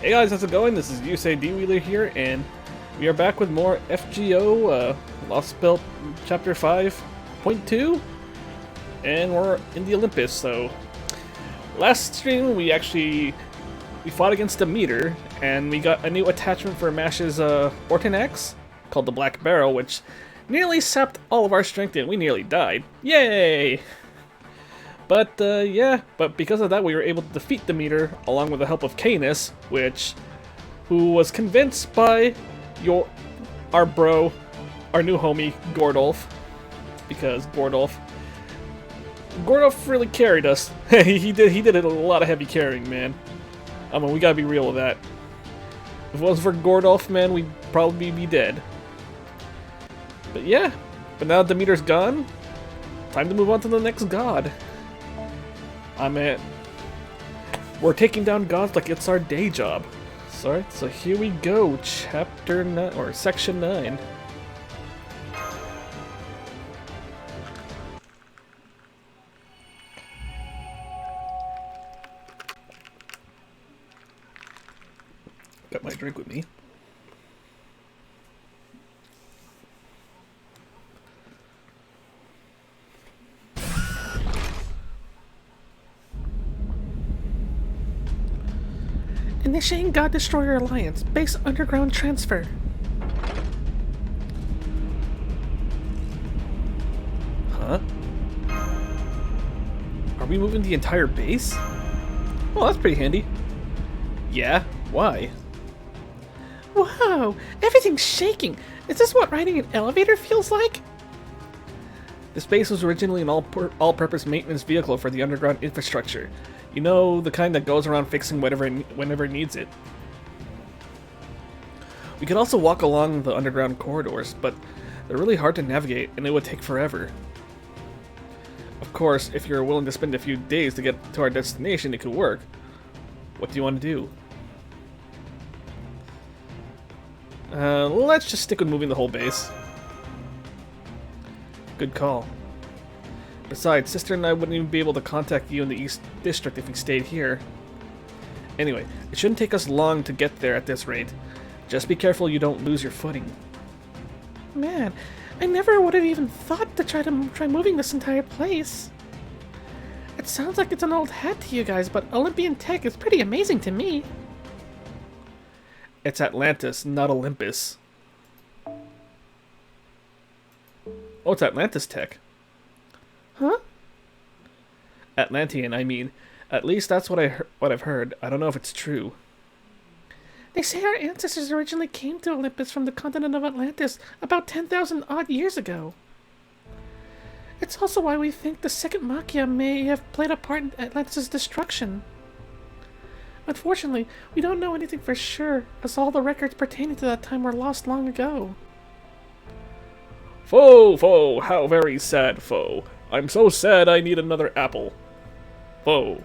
Hey guys, how's it going? This is Yusei D-Wheeler here, and we are back with more FGO, Lostbelt Chapter 5.2, and we're in the Olympus, so... Last stream, we fought against a meter, and we got a new attachment for Mash's Orton X, called the Black Barrel, which nearly sapped all of our strength and we nearly died. Yay! But, yeah, but because of that we were able to defeat the meter, along with the help of Canis, who was convinced by our bro, our new homie, Gordolf, because Gordolf really carried us. he did a lot of heavy carrying, man. I mean, we gotta be real with that. If it wasn't for Gordolf, man, we'd probably be dead. But yeah, but now the meter's gone, time to move on to the next god. We're taking down gods like it's our day job. Sorry, so here we go, chapter 9, or section 9. Got my drink with me. Initiating God Destroyer Alliance. Base underground transfer. Huh? Are we moving the entire base? Well, that's pretty handy. Yeah? Why? Whoa! Everything's shaking! Is this what riding an elevator feels like? This base was originally an all-purpose maintenance vehicle for the underground infrastructure. You know, the kind that goes around fixing whenever it needs it. We could also walk along the underground corridors, but they're really hard to navigate and it would take forever. Of course, if you're willing to spend a few days to get to our destination, it could work. What do you want to do? Let's just stick with moving the whole base. Good call. Besides, Sister and I wouldn't even be able to contact you in the East District if we stayed here. Anyway, it shouldn't take us long to get there at this rate. Just be careful you don't lose your footing. Man, I never would have even thought to try moving this entire place. It sounds like it's an old hat to you guys, but Olympian tech is pretty amazing to me. It's Atlantis, not Olympus. Oh, it's Atlantis tech. Huh? Atlantean, I mean. At least that's what I've heard. I don't know if it's true. They say our ancestors originally came to Olympus from the continent of Atlantis about 10,000 odd years ago. It's also why we think the second Machia may have played a part in Atlantis' destruction. Unfortunately, we don't know anything for sure, as all the records pertaining to that time were lost long ago. Foe, how very sad, foe. I'm so sad I need another apple. Foe.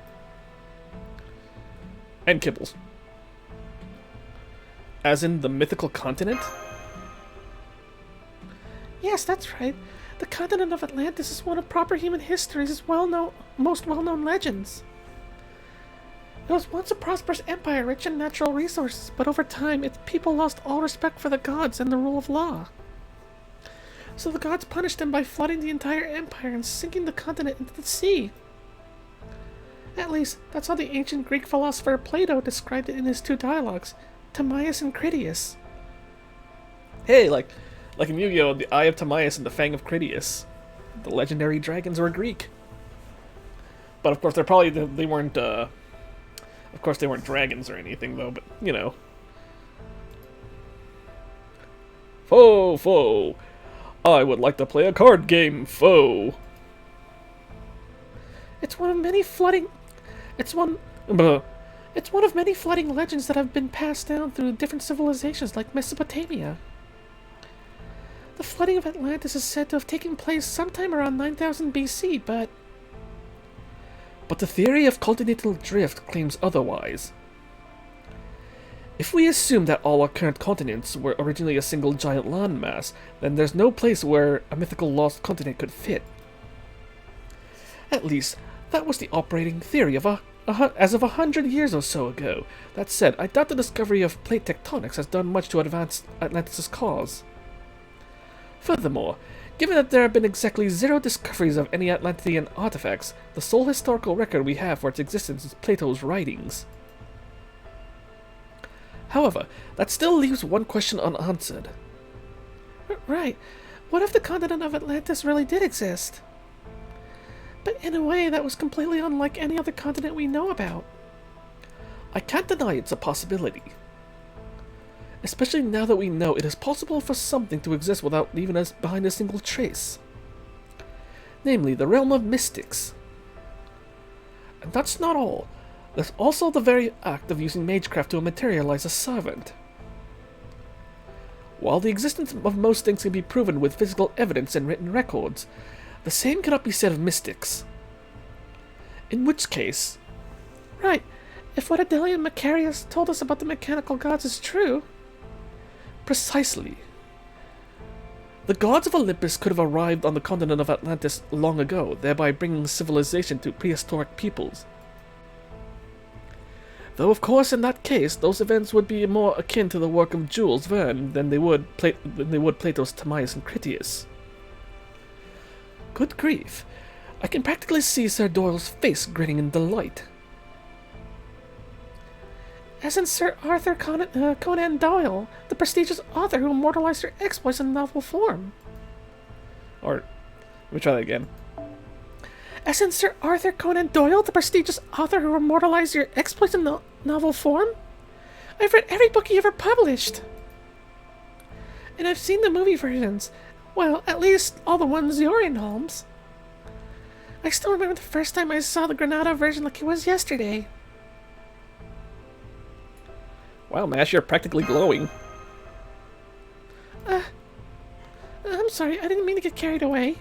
And kibbles. As in the Mythical Continent? Yes, that's right. The continent of Atlantis is one of proper human history's most well-known legends. It was once a prosperous empire rich in natural resources, but over time its people lost all respect for the gods and the rule of law. So the gods punished them by flooding the entire empire and sinking the continent into the sea. At least, that's how the ancient Greek philosopher Plato described it in his two dialogues, Timaeus and Critias. Hey, like in Yu-Gi-Oh!, the Eye of Timaeus and the Fang of Critias. The legendary dragons were Greek. But of course, they weren't, of course they weren't dragons or anything, though, but, you know. Foe! I would like to play a card game, foe. It's one of many flooding legends that have been passed down through different civilizations like Mesopotamia. The flooding of Atlantis is said to have taken place sometime around 9000 BC, but the theory of continental drift claims otherwise. If we assume that all our current continents were originally a single giant landmass, then there's no place where a mythical lost continent could fit. At least, that was the operating theory of as of 100 years or so ago. That said, I doubt the discovery of plate tectonics has done much to advance Atlantis' cause. Furthermore, given that there have been exactly 0 discoveries of any Atlantean artifacts, the sole historical record we have for its existence is Plato's writings. However, that still leaves one question unanswered. Right. What if the continent of Atlantis really did exist? But in a way that was completely unlike any other continent we know about. I can't deny it's a possibility. Especially now that we know it is possible for something to exist without leaving us behind a single trace. Namely, the realm of mystics. And that's not all. There's also the very act of using magecraft to materialize a servant. While the existence of most things can be proven with physical evidence and written records, the same cannot be said of mystics. In which case... Right. If what Adele and Makarios told us about the mechanical gods is true... Precisely. The gods of Olympus could have arrived on the continent of Atlantis long ago, thereby bringing civilization to prehistoric peoples. Though of course in that case, those events would be more akin to the work of Jules Verne than they would Plato's Timaeus and Critias. Good grief, I can practically see Sir Doyle's face grinning in delight. As in Sir Arthur Conan Doyle, the prestigious author who immortalized your exploits in novel form. Or, let me try that again. As in Sir Arthur Conan Doyle, the prestigious author who immortalized your exploits in novel form? I've read every book he ever published. And I've seen the movie versions. Well, at least all the ones you're in, Holmes. I still remember the first time I saw the Granada version like it was yesterday. Wow, Mash, you're practically glowing. I'm sorry, I didn't mean to get carried away.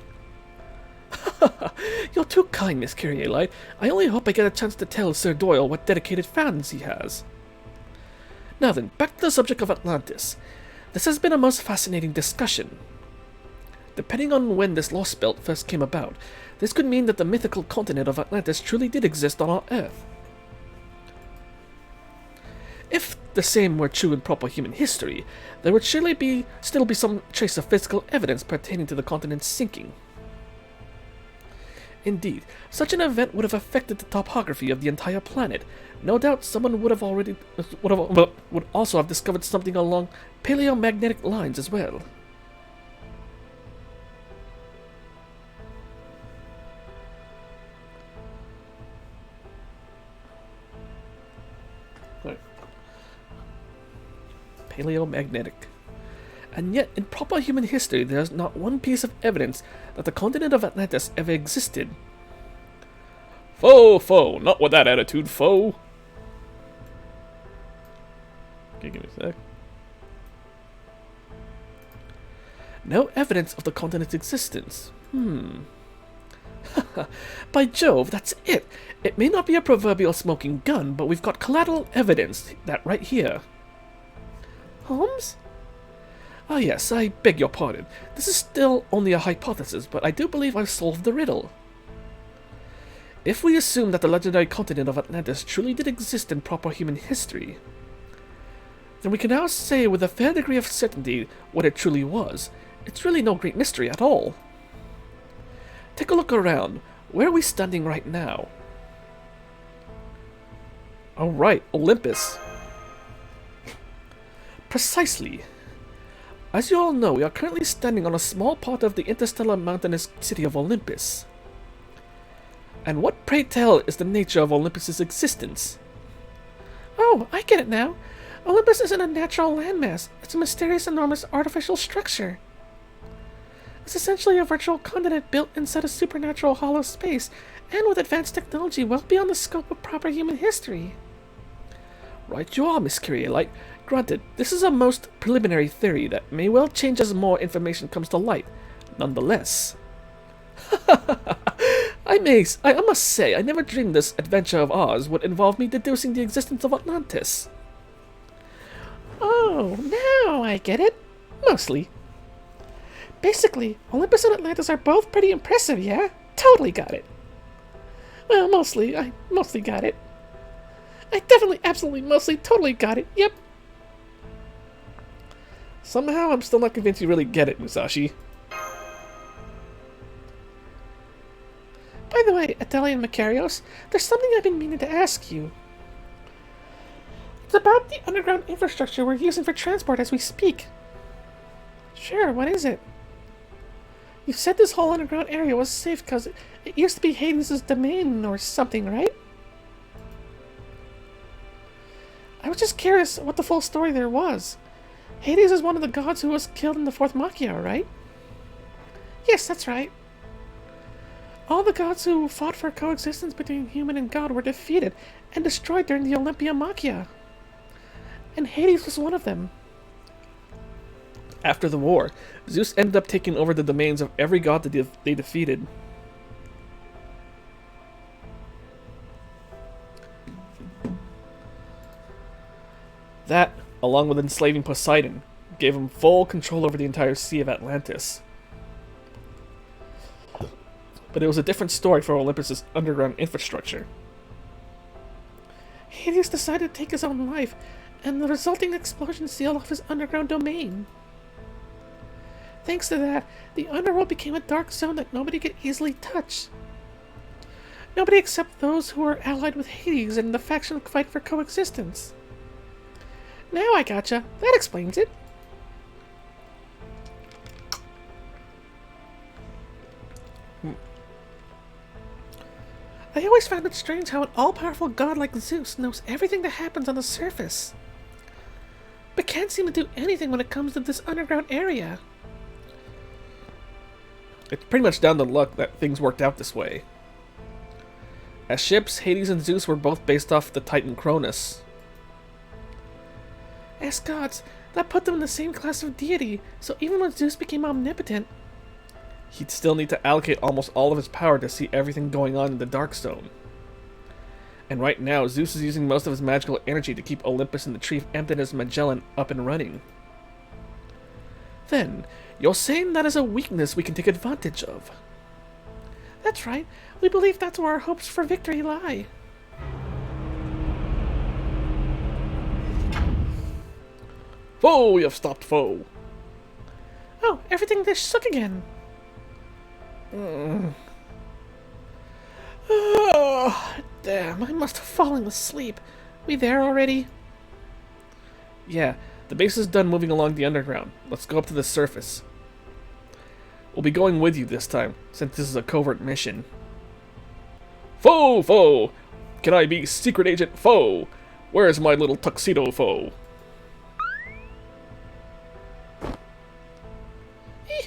You're too kind, Miss Kyrielite. I only hope I get a chance to tell Sir Doyle what dedicated fans he has. Now then, back to the subject of Atlantis. This has been a most fascinating discussion. Depending on when this Lostbelt first came about, this could mean that the mythical continent of Atlantis truly did exist on our Earth. If the same were true in proper human history, there would surely still be some trace of physical evidence pertaining to the continent's sinking. Indeed, such an event would have affected the topography of the entire planet. No doubt someone would also have discovered something along paleomagnetic lines as well. Paleomagnetic. And yet, in proper human history, there is not one piece of evidence that the continent of Atlantis ever existed. Foe, not with that attitude, foe. Okay, give me a sec. No evidence of the continent's existence. By Jove, that's it. It may not be a proverbial smoking gun, but we've got collateral evidence that right here. Holmes? Ah yes, I beg your pardon. This is still only a hypothesis, but I do believe I've solved the riddle. If we assume that the legendary continent of Atlantis truly did exist in proper human history, then we can now say with a fair degree of certainty what it truly was. It's really no great mystery at all. Take a look around. Where are we standing right now? Oh right, Olympus. Precisely. As you all know, we are currently standing on a small part of the interstellar mountainous city of Olympus. And what, pray tell, is the nature of Olympus's existence? Oh, I get it now. Olympus isn't a natural landmass. It's a mysterious, enormous artificial structure. It's essentially a virtual continent built inside a supernatural hollow space, and with advanced technology well beyond the scope of proper human history. Right you are, Miss Kyrielite. Granted, this is a most preliminary theory that may well change as more information comes to light. Nonetheless... I must say, I never dreamed this adventure of ours would involve me deducing the existence of Atlantis. Oh, now I get it. Mostly. Basically, Olympus and Atlantis are both pretty impressive, yeah? Totally got it. Well, I mostly got it. I definitely, absolutely, mostly, totally got it. Yep. Somehow, I'm still not convinced you really get it, Musashi. By the way, Atelier and Makarios, there's something I've been meaning to ask you. It's about the underground infrastructure we're using for transport as we speak. Sure, what is it? You said this whole underground area was safe because it used to be Hades' domain or something, right? I was just curious what the full story there was. Hades is one of the gods who was killed in the fourth Machia, right? Yes, that's right. All the gods who fought for coexistence between human and god were defeated and destroyed during the Olympia Machia. And Hades was one of them. After the war, Zeus ended up taking over the domains of every god that they defeated. That, along with enslaving Poseidon, gave him full control over the entire Sea of Atlantis. But it was a different story for Olympus' underground infrastructure. Hades decided to take his own life, and the resulting explosion sealed off his underground domain. Thanks to that, the underworld became a dark zone that nobody could easily touch. Nobody except those who were allied with Hades in the faction fight for coexistence. Now I gotcha. That explains it. I always found it strange how an all-powerful god like Zeus knows everything that happens on the surface, but can't seem to do anything when it comes to this underground area. It's pretty much down to luck that things worked out this way. As ships, Hades and Zeus were both based off the Titan Cronus. As gods, that put them in the same class of deity, so even when Zeus became omnipotent, he'd still need to allocate almost all of his power to see everything going on in the Dark Zone. And right now, Zeus is using most of his magical energy to keep Olympus and the Chief Emptiness Magellan up and running. Then, you're saying that is a weakness we can take advantage of? That's right. We believe that's where our hopes for victory lie. Foe, you have stopped foe. Oh, everything just shook again. Oh, damn, I must have fallen asleep. We there already? Yeah, the base is done moving along the underground. Let's go up to the surface. We'll be going with you this time, since this is a covert mission. Foe, foe! Can I be secret agent foe? Where's my little tuxedo foe?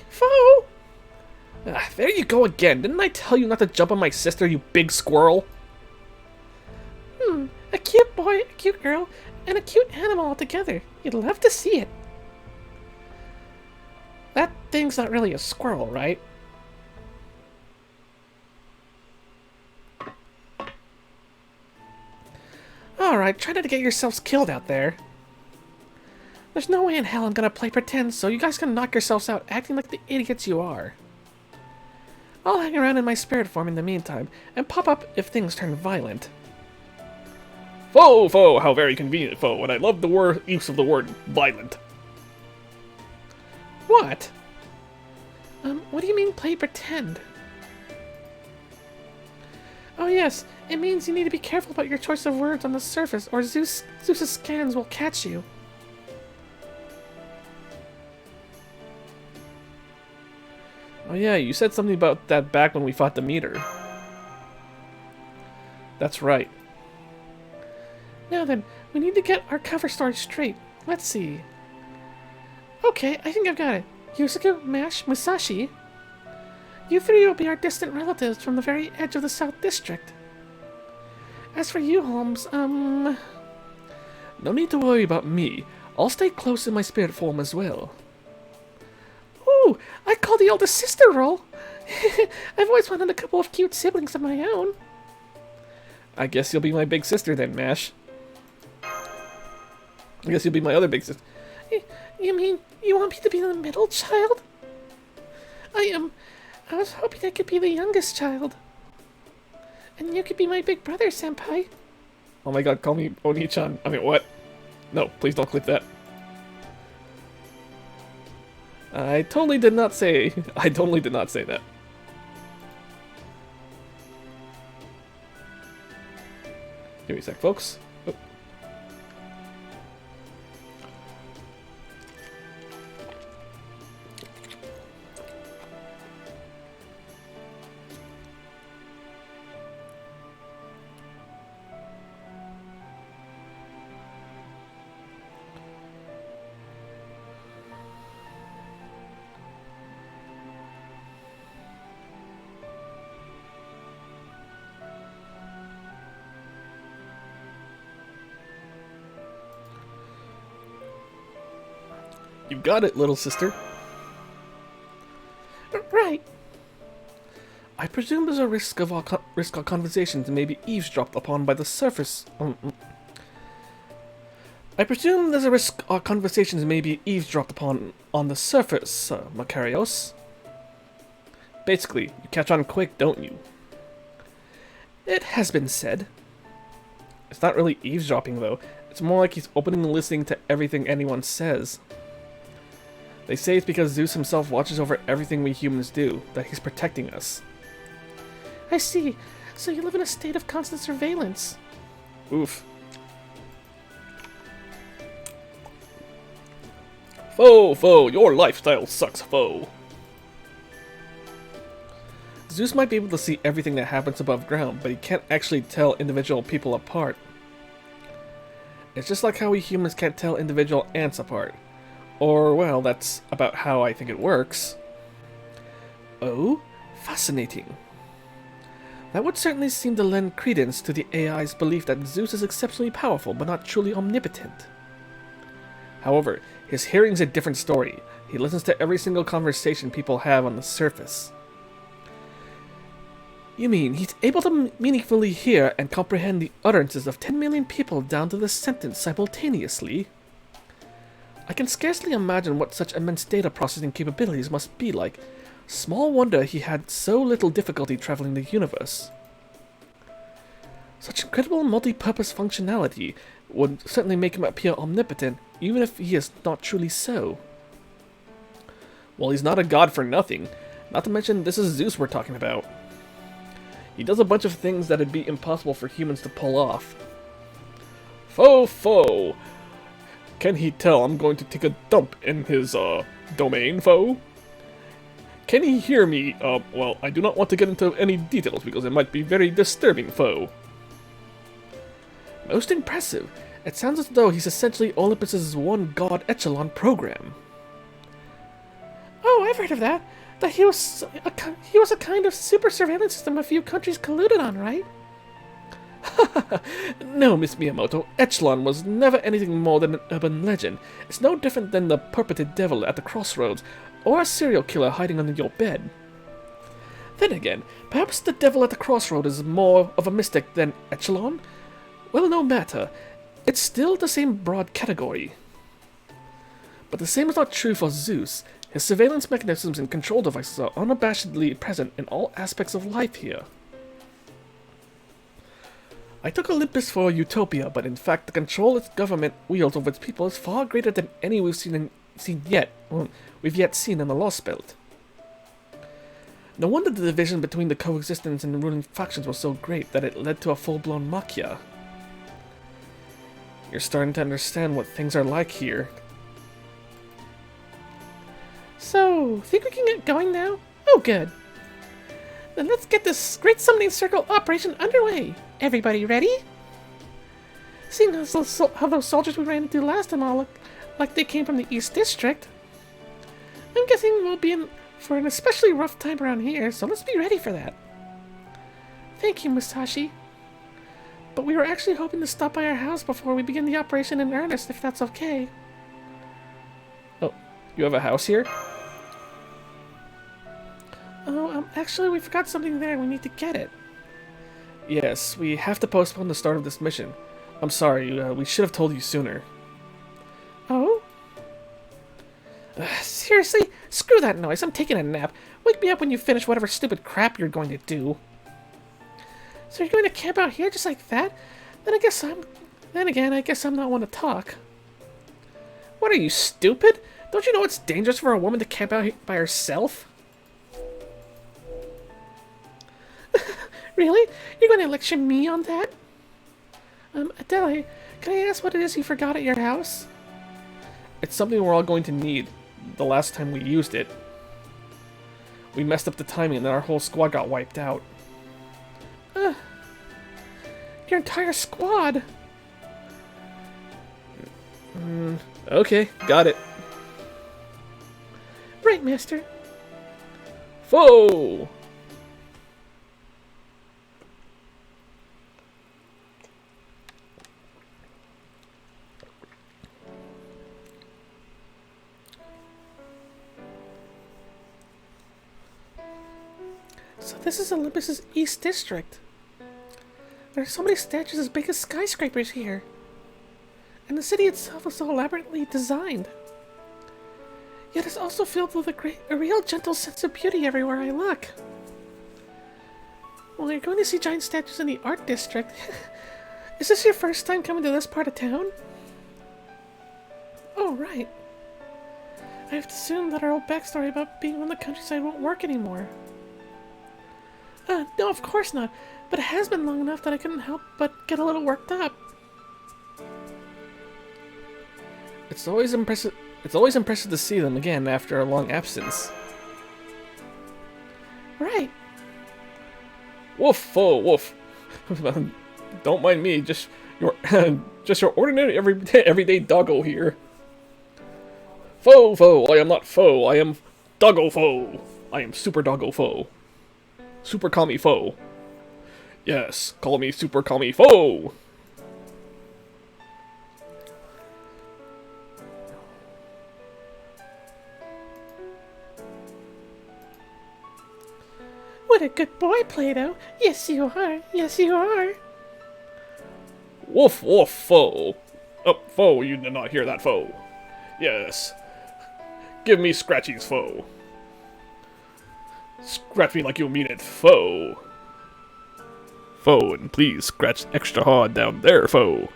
Foe! Ah, there you go again. Didn't I tell you not to jump on my sister, you big squirrel? A cute boy, a cute girl, and a cute animal all together. You'd love to see it. That thing's not really a squirrel, right? Alright, try not to get yourselves killed out there. There's no way in hell I'm gonna play pretend, so you guys can knock yourselves out acting like the idiots you are. I'll hang around in my spirit form in the meantime, and pop up if things turn violent. Foe, foe, how very convenient, foe, and I love the use of the word violent. What? What do you mean play pretend? Oh yes, it means you need to be careful about your choice of words on the surface, or Zeus's scans will catch you. Oh yeah, you said something about that back when we fought the meter. That's right. Now then, we need to get our cover story straight. Let's see. Okay, I think I've got it. Yusuke, Mash, Musashi. You three will be our distant relatives from the very edge of the South District. As for you, Holmes, no need to worry about me. I'll stay close in my spirit form as well. Ooh, I call the oldest sister role. I've always wanted a couple of cute siblings of my own. I guess you'll be my big sister then, Mash. I guess you'll be my other big sister. You mean you want me to be the middle child? I was hoping I could be the youngest child. And you could be my big brother, Senpai. Oh my god, call me Oni-chan. I mean, what? No, please don't clip that. I totally did not say that. Give me a sec, folks. Oh. You got it, little sister. Right. I presume there's a risk our conversations may be eavesdropped upon by the surface. I presume there's a risk our conversations may be eavesdropped upon on the surface, Makarios. Basically, you catch on quick, don't you? It has been said. It's not really eavesdropping, though. It's more like he's opening and listening to everything anyone says. They say it's because Zeus himself watches over everything we humans do, that he's protecting us. I see. So you live in a state of constant surveillance. Oof. Foe, your lifestyle sucks, foe. Zeus might be able to see everything that happens above ground, but he can't actually tell individual people apart. It's just like how we humans can't tell individual ants apart. Or, well, that's about how I think it works. Oh, fascinating. That would certainly seem to lend credence to the AI's belief that Zeus is exceptionally powerful, but not truly omnipotent. However, his hearing's a different story. He listens to every single conversation people have on the surface. You mean he's able to meaningfully hear and comprehend the utterances of 10 million people down to the sentence simultaneously? I can scarcely imagine what such immense data processing capabilities must be like. Small wonder he had so little difficulty traveling the universe. Such incredible multi-purpose functionality would certainly make him appear omnipotent, even if he is not truly so. Well, he's not a god for nothing. Not to mention, this is Zeus we're talking about. He does a bunch of things that'd be impossible for humans to pull off. Foe! Can he tell I'm going to take a dump in his, domain, foe? Can he hear me? Well, I do not want to get into any details because it might be very disturbing, foe. Most impressive. It sounds as though he's essentially Olympus's one god echelon program. Oh, I've heard of that. That he was a kind of super surveillance system a few countries colluded on, right? No, Miss Miyamoto, Echelon was never anything more than an urban legend. It's no different than the purported devil at the crossroads, or a serial killer hiding under your bed. Then again, perhaps the devil at the crossroads is more of a mystic than Echelon? Well, no matter. It's still the same broad category. But the same is not true for Zeus. His surveillance mechanisms and control devices are unabashedly present in all aspects of life here. I took Olympus for a utopia, but in fact the control its government wields over its people is far greater than any we've yet seen in the Lostbelt. No wonder the division between the coexistence and the ruling factions was so great that it led to a full-blown machia. You're starting to understand what things are like here. So, think we can get going now? Oh, good. Then let's get this Great Summoning Circle operation underway. Everybody ready? Seeing how those soldiers we ran into last time all look like they came from the East District, I'm guessing we'll be in for an especially rough time around here, so let's be ready for that. Thank you, Musashi. But we were actually hoping to stop by our house before we begin the operation in earnest, if that's okay. Oh, you have a house here? Oh, actually we forgot something there. We need to get it. Yes, we have to postpone the start of this mission. I'm sorry, we should have told you sooner. Oh? Seriously? Screw that noise. I'm taking a nap. Wake me up when you finish whatever stupid crap you're going to do. So you're going to camp out here just like that? Then again, I guess I'm not one to talk. What are you, stupid? Don't you know it's dangerous for a woman to camp out by herself? Really? You're going to lecture me on that? Adele, can I ask what it is you forgot at your house? It's something we're all going to need the last time we used it. We messed up the timing and then our whole squad got wiped out. Your entire squad? Okay, got it. Right, Master. Foe! So this is Olympus's East District. There are so many statues as big as skyscrapers here. And the city itself is so elaborately designed. Yet it's also filled with a real gentle sense of beauty everywhere I look. Well, you're going to see giant statues in the art district. Is this your first time coming to this part of town? Oh, right. I have to assume that our old backstory about being on the countryside won't work anymore. No, of course not. But it has been long enough that I couldn't help but get a little worked up. It's always impressive to see them again after a long absence. Right. Woof, foe, woof. Don't mind me, just your ordinary everyday doggo here. Foe, I am not foe, I am doggo foe. I am super doggo foe. Super kami foe. Yes, call me super kami foe. What a good boy, Plato. Yes, you are. Yes, you are. Woof, woof, foe. Oh, foe, you did not hear that, foe. Yes. Give me scratchies, foe. Scratch me like you mean it, foe. Foe, and please scratch extra hard down there, foe.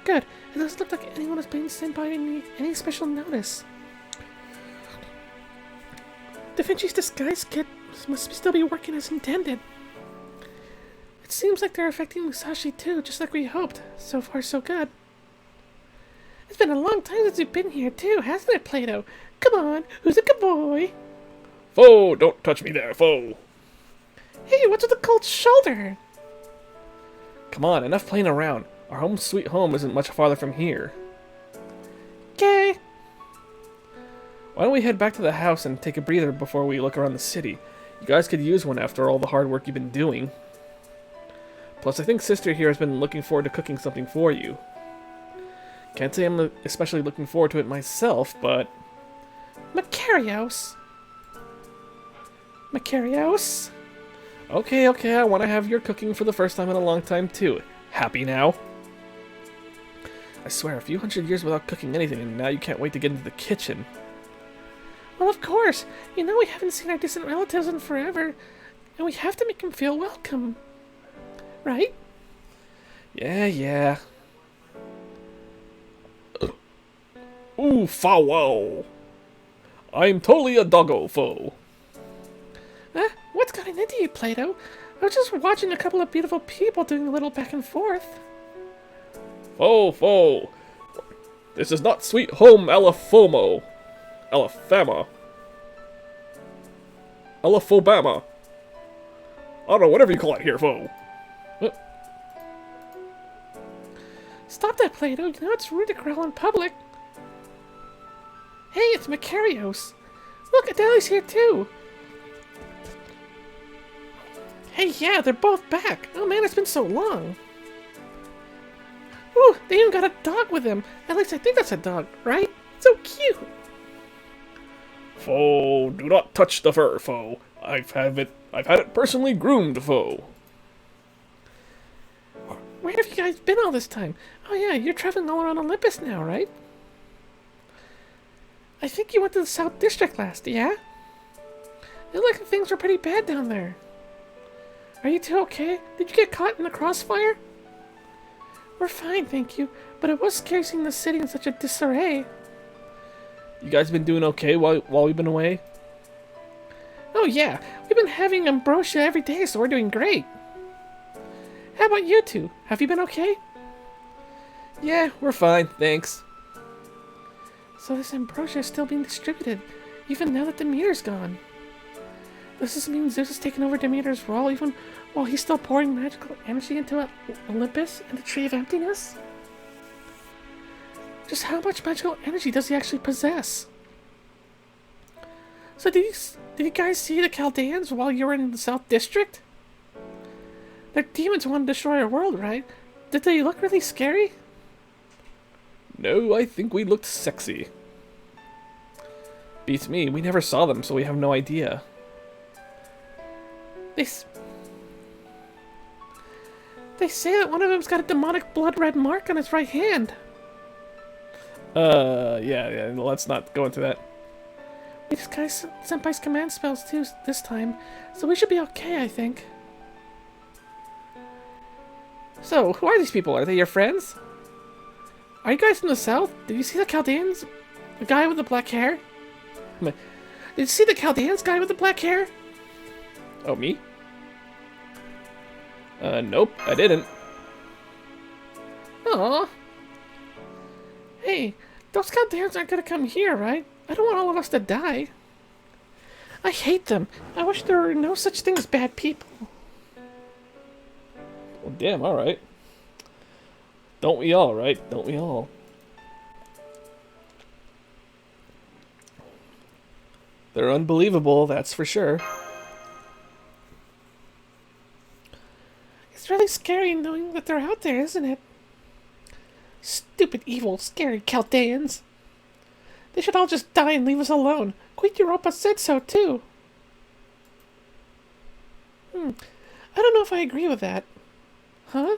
Good. It doesn't look like anyone is being sent by any special notice. Da Vinci's disguise kit must still be working as intended. It seems like they're affecting Musashi too, just like we hoped. So far, so good. It's been a long time since you've been here too, hasn't it, Plato? Come on, who's a good boy? Foe, don't touch me there, foe. Hey, what's with the cold shoulder? Come on, enough playing around. Our home sweet home isn't much farther from here. Okay. Why don't we head back to the house and take a breather before we look around the city? You guys could use one after all the hard work you've been doing. Plus, I think Sister here has been looking forward to cooking something for you. Can't say I'm especially looking forward to it myself, but... Makarios? Makarios? Okay, I want to have your cooking for the first time in a long time, too. Happy now? I swear, a few hundred years without cooking anything, and now you can't wait to get into the kitchen. Well, of course. You know we haven't seen our distant relatives in forever, and we have to make them feel welcome. Right? Yeah. Ooh, foul! I'm totally a doggo foe. What's gotten into you, Plato? I was just watching a couple of beautiful people doing a little back and forth. Foe! This is not sweet home Alafama. Alafobama. I don't know, whatever you call it here, foe. Stop that, Plato. You know it's rude to growl in public. Hey, it's Makarios. Look, Adele's here too. Hey, yeah, they're both back. Oh man, it's been so long. Ooh, they even got a dog with them. At least I think that's a dog, right? So cute. Foe, do not touch the fur, foe. I've had it personally groomed, foe. Where have you guys been all this time? Oh yeah, you're traveling all around Olympus now, right? I think you went to the South District last, yeah? It looked like things were pretty bad down there. Are you two okay? Did you get caught in the crossfire? We're fine, thank you. But it was scary seeing the city in such a disarray. You guys been doing okay while we've been away? Oh yeah, we've been having ambrosia every day, so we're doing great. How about you two? Have you been okay? Yeah, we're fine, thanks. So this ambrosia is still being distributed, even now that Demeter's gone. Does this mean Zeus has taken over Demeter's role, even while he's still pouring magical energy into Olympus and the Tree of Emptiness? Just how much magical energy does he actually possess? So did you guys see the Chaldeans while you were in the South District? Their demons want to destroy our world, right? Did they look really scary? No, I think we looked sexy. Beats me, we never saw them, so we have no idea. They say that one of them's got a demonic blood red mark on his right hand. Yeah, let's not go into that. We disguised Senpai's command spells too this time, so we should be okay, I think. So, who are these people? Are they your friends? Are you guys from the south? Did you see the Chaldeans? The guy with the black hair? Did you see the Chaldeans guy with the black hair? Oh, me? Nope, I didn't. Aww. Hey, those Chaldeans aren't gonna come here, right? I don't want all of us to die. I hate them. I wish there were no such thing as bad people. Well, damn, alright. Don't we all, right? Don't we all? They're unbelievable, that's for sure. It's really scary knowing that they're out there, isn't it? Stupid, evil, scary Chaldeans. They should all just die and leave us alone. Queen Europa said so, too. I don't know if I agree with that. Huh?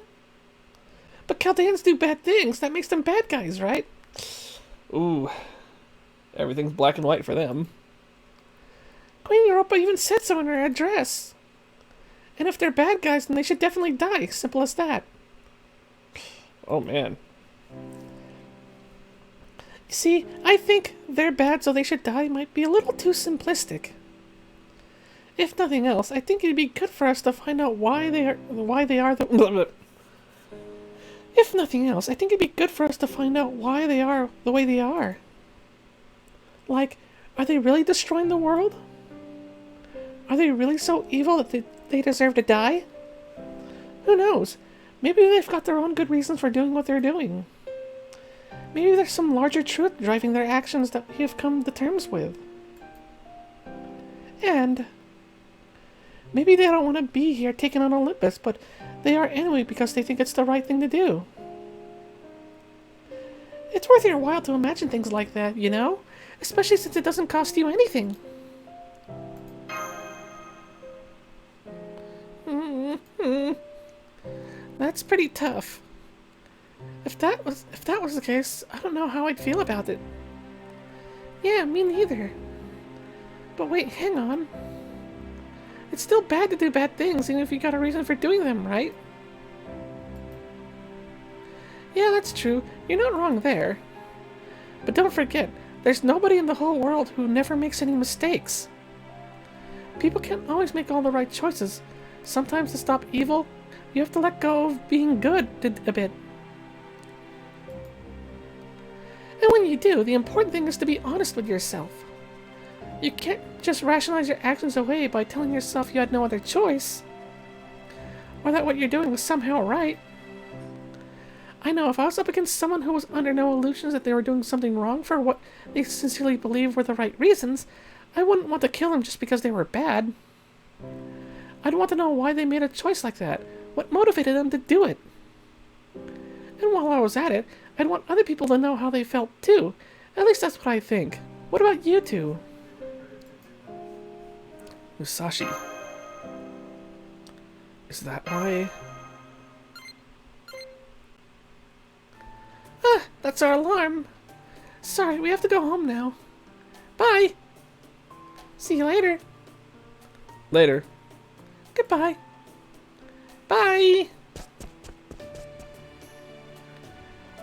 But Chaldeans do bad things. That makes them bad guys, right? Ooh. Everything's black and white for them. Queen Europa even said so in her address. And if they're bad guys, then they should definitely die. Simple as that. Oh, man. You see, I think they're bad so they should die might be a little too simplistic. If nothing else, I think it'd be good for us to find out why they are the If nothing else, I think it'd be good for us to find out why they are the way they are. Like, are they really destroying the world? Are they really so evil that they deserve to die? Who knows? Maybe they've got their own good reasons for doing what they're doing. Maybe there's some larger truth driving their actions that we have come to terms with. And maybe they don't want to be here taking on Olympus, but they are anyway because they think it's the right thing to do. It's worth your while to imagine things like that, you know? Especially since it doesn't cost you anything. That's pretty tough. If that was the case, I don't know how I'd feel about it. Yeah, me neither. But wait, hang on. It's still bad to do bad things, even if you got a reason for doing them, right? Yeah, that's true. You're not wrong there. But don't forget, there's nobody in the whole world who never makes any mistakes. People can't always make all the right choices. Sometimes to stop evil, you have to let go of being good a bit. And when you do, the important thing is to be honest with yourself. You can't just rationalize your actions away by telling yourself you had no other choice. Or that what you're doing was somehow right. I know if I was up against someone who was under no illusions that they were doing something wrong for what they sincerely believed were the right reasons, I wouldn't want to kill them just because they were bad. I'd want to know why they made a choice like that, what motivated them to do it. And while I was at it, I'd want other people to know how they felt too. At least that's what I think. What about you two? Musashi. Is that why? Ah, that's our alarm. Sorry, we have to go home now. Bye. See you later. Later. Goodbye. Bye!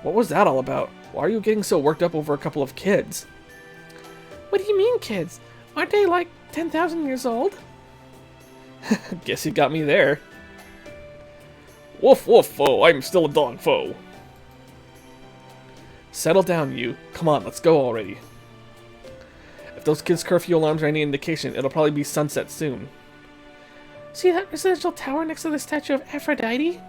What was that all about? Why are you getting so worked up over a couple of kids? What do you mean, kids? Aren't they like 10,000 years old? Guess you got me there. Woof woof, foe. I'm still a dog, foe. Settle down, you. Come on, let's go already. If those kids' curfew alarms are any indication, it'll probably be sunset soon. See that residential tower next to the statue of Aphrodite?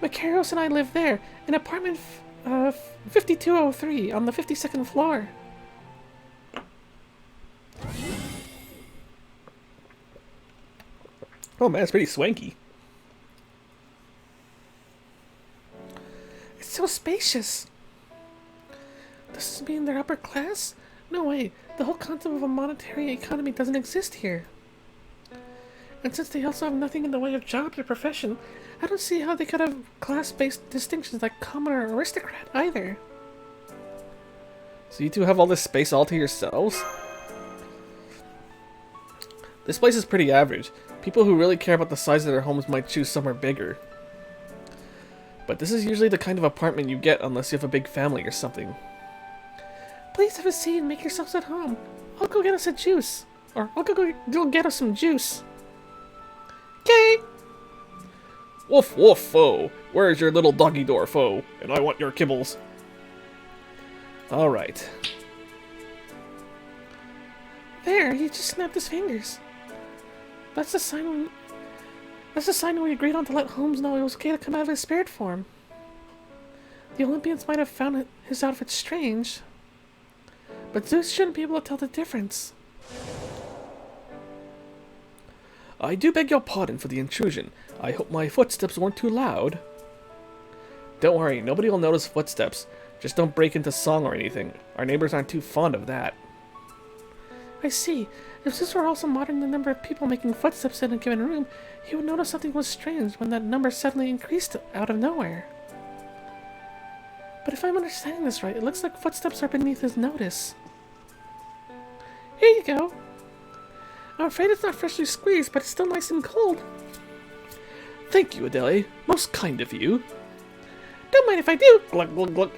Makarios and I live there, in apartment 5203 on the 52nd floor. Oh man, it's pretty swanky. It's so spacious. Does this mean they're upper class? No way. The whole concept of a monetary economy doesn't exist here. And since they also have nothing in the way of jobs or profession, I don't see how they could have class-based distinctions like common or aristocrat either. So you two have all this space all to yourselves? This place is pretty average. People who really care about the size of their homes might choose somewhere bigger. But this is usually the kind of apartment you get unless you have a big family or something. Please have a seat and make yourselves at home. I'll go get us a juice. Or I'll go get us some juice. Okay. Woof woof, foe. Where's your little doggy door, foe? And I want your kibbles. Alright. There, he just snapped his fingers. That's the sign we agreed on to let Holmes know it was okay to come out of his spirit form. The Olympians might have found his outfit strange, but Zeus shouldn't be able to tell the difference. I do beg your pardon for the intrusion. I hope my footsteps weren't too loud. Don't worry, nobody will notice footsteps. Just don't break into song or anything. Our neighbors aren't too fond of that. I see. If Zeus were also monitoring the number of people making footsteps in a given room, he would notice something was strange when that number suddenly increased out of nowhere. But if I'm understanding this right, it looks like footsteps are beneath his notice. Here you go. I'm afraid it's not freshly squeezed, but it's still nice and cold. Thank you, Adele. Most kind of you. Don't mind if I do. Glug glug glug.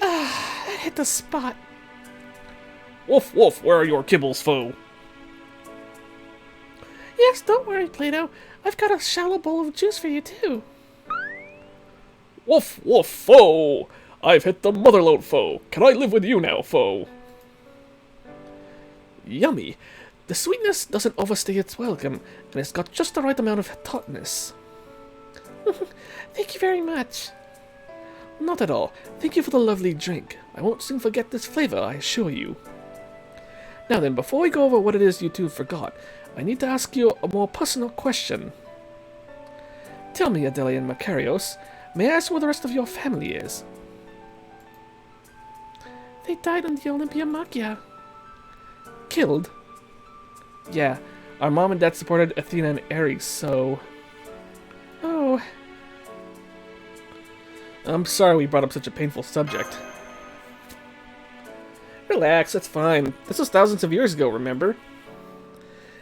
Ah, that hit the spot. Woof woof, where are your kibbles, foe? Yes, don't worry, Plato. I've got a shallow bowl of juice for you, too. Woof woof, foe! I've hit the motherload, foe. Can I live with you now, foe? Yummy. The sweetness doesn't overstay its welcome, and it's got just the right amount of tartness. Thank you very much. Not at all. Thank you for the lovely drink. I won't soon forget this flavor, I assure you. Now then, before we go over what it is you two forgot, I need to ask you a more personal question. Tell me, Adele and Makarios, may I ask where the rest of your family is? They died on the Olympia. Killed? Yeah, our mom and dad supported Athena and Ares, so... Oh. I'm sorry we brought up such a painful subject. Relax, that's fine. This was thousands of years ago, remember?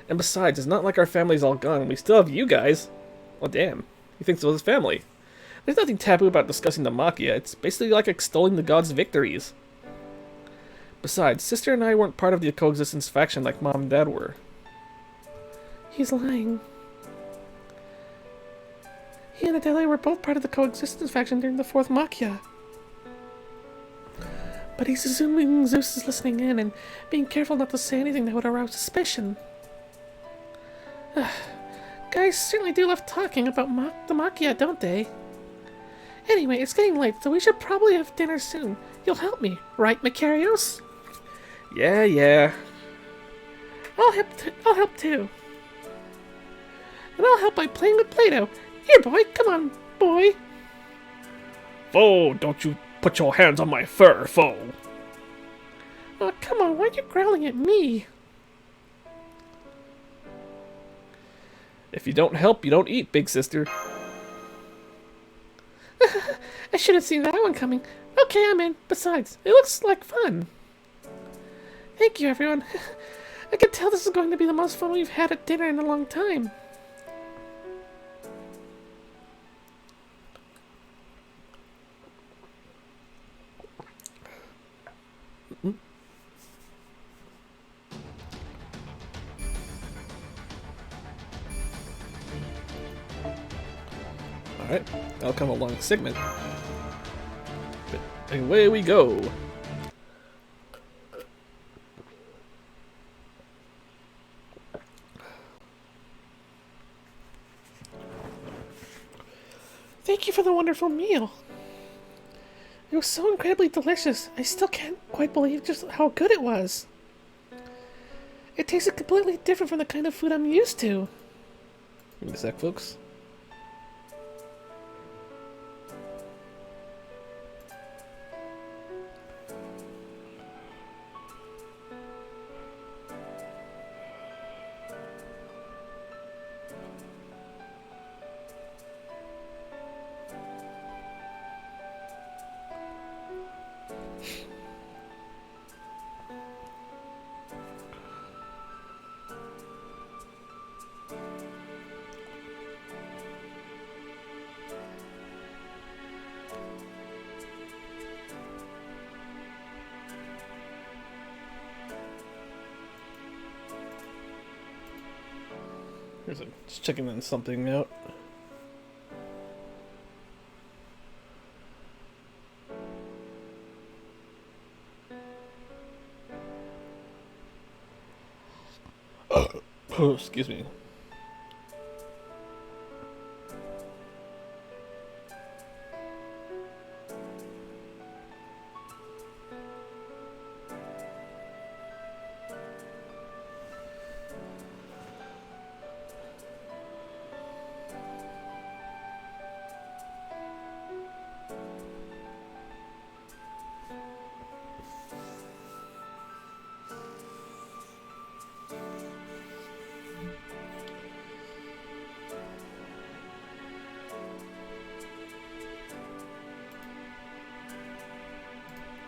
And besides, it's not like our family's all gone. We still have you guys. Well, damn. He thinks of his family. There's nothing taboo about discussing the Machia. It's basically like extolling the gods' victories. Besides, Sister and I weren't part of the coexistence faction like Mom and Dad were. He's lying. He and Adele were both part of the coexistence faction during the Fourth Machia. But he's assuming Zeus is listening in and being careful not to say anything that would arouse suspicion. Guys certainly do love talking about the Machia, don't they? Anyway, it's getting late, so we should probably have dinner soon. You'll help me, right, Makarios? Yeah. I'll help too. And I'll help by playing with Plato. Here, boy, come on, boy. Foe, don't you put your hands on my fur, foe. Oh, come on, why are you growling at me? If you don't help, you don't eat, big sister. I should have seen that one coming. Okay, I'm in. Besides, it looks like fun. Thank you, everyone. I can tell this is going to be the most fun we've had at dinner in a long time. Alright, that'll come a long segment. But away we go. Thank you for the wonderful meal. It was so incredibly delicious. I still can't quite believe just how good it was. It tasted completely different from the kind of food I'm used to. Give me a sec, folks. Just checking on something out. Oh, excuse me.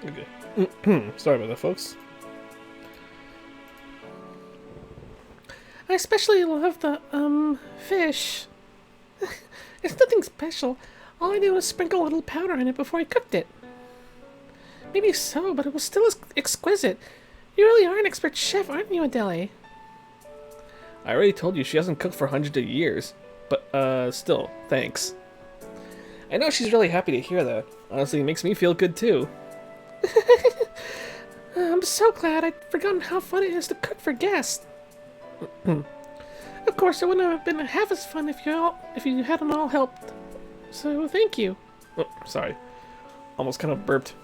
Okay. Sorry about that, folks. I especially love the, fish. It's nothing special. All I did was sprinkle a little powder in it before I cooked it. Maybe so, but it was still exquisite. You really are an expert chef, aren't you, Adele? I already told you she hasn't cooked for hundreds of years. But, still, thanks. I know she's really happy to hear that. Honestly, it makes me feel good, too. I'm so glad. I'd forgotten how fun it is to cook for guests. Of course, it wouldn't have been half as fun if you hadn't all helped. So, thank you. Oh, sorry. Almost kind of burped.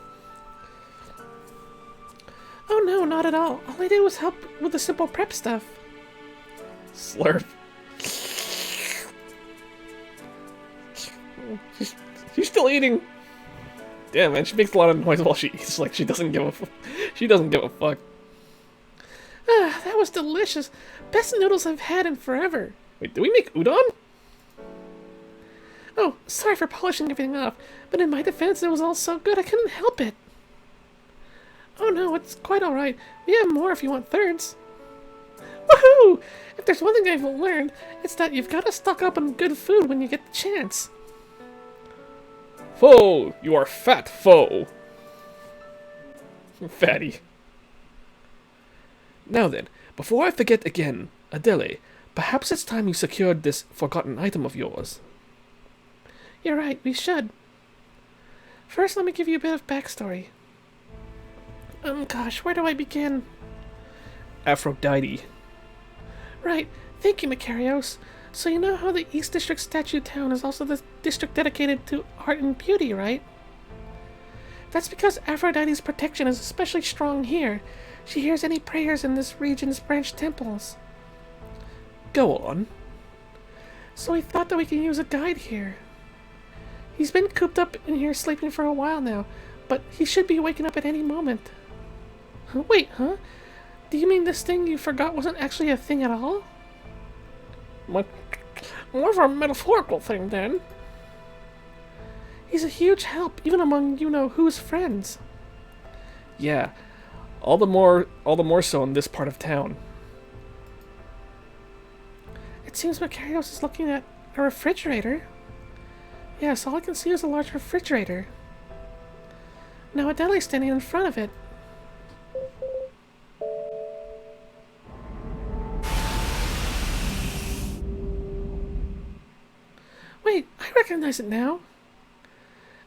Oh no, not at all. All I did was help with the simple prep stuff. Slurp. She's still eating. Damn, man, she makes a lot of noise while she eats. Like she doesn't give a fuck. Ah, that was delicious. Best noodles I've had in forever. Wait, did we make udon? Oh, sorry for polishing everything off, but in my defense, it was all so good I couldn't help it. Oh no, it's quite alright. We have more if you want thirds. Woohoo! If there's one thing I've learned, it's that you've got to stock up on good food when you get the chance. Foe! You are fat, foe! Fatty. Now then, before I forget again, Adele, perhaps it's time you secured this forgotten item of yours. You're right, we should. First, let me give you a bit of backstory. Gosh, where do I begin? Aphrodite. Right, thank you, Makarios. So you know how the East District Statue Town is also the district dedicated to art and beauty, right? That's because Aphrodite's protection is especially strong here. She hears any prayers in this region's branch temples. Go on. So we thought that we can use a guide here. He's been cooped up in here sleeping for a while now, but he should be waking up at any moment. Wait, huh? Do you mean this thing you forgot wasn't actually a thing at all? More of a metaphorical thing, then. He's a huge help, even among you-know-who's friends. Yeah, all the more so in this part of town. It seems Makarios is looking at a refrigerator. Yes, all I can see is a large refrigerator. Now Adele's standing in front of it. Wait, I recognize it now.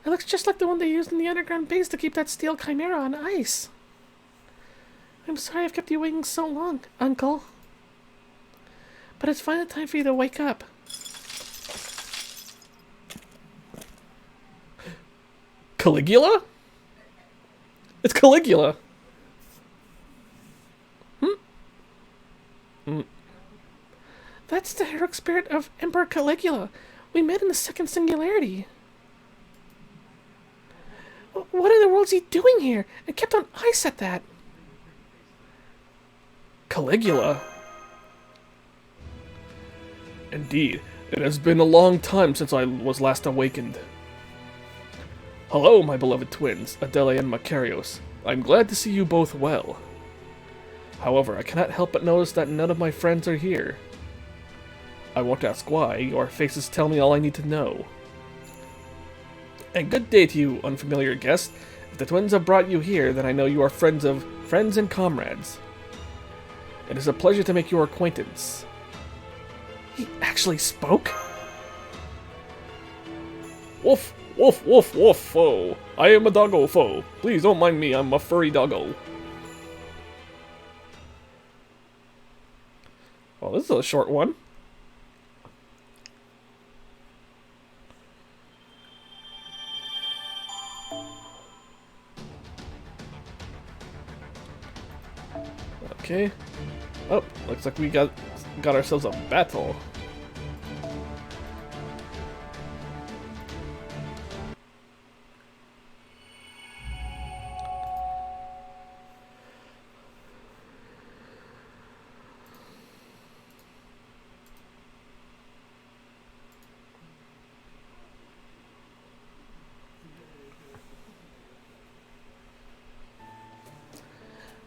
It looks just like the one they used in the underground base to keep that steel chimera on ice. I'm sorry I've kept you waiting so long, Uncle. But it's finally time for you to wake up. Caligula? It's Caligula. That's the heroic spirit of Emperor Caligula. We met in the second singularity. What in the world is he doing here? And kept on ice at that. Caligula? Indeed, it has been a long time since I was last awakened. Hello, my beloved twins, Adele and Makarios. I'm glad to see you both well. However, I cannot help but notice that none of my friends are here. I won't ask why, your faces tell me all I need to know. And good day to you, unfamiliar guest. If the twins have brought you here, then I know you are friends and comrades. It is a pleasure to make your acquaintance. He actually spoke? Woof, woof, woof, woof, foe. I am a doggo foe. Please don't mind me, I'm a furry doggo. Well, this is a short one. Okay. Oh, looks like we got ourselves a battle.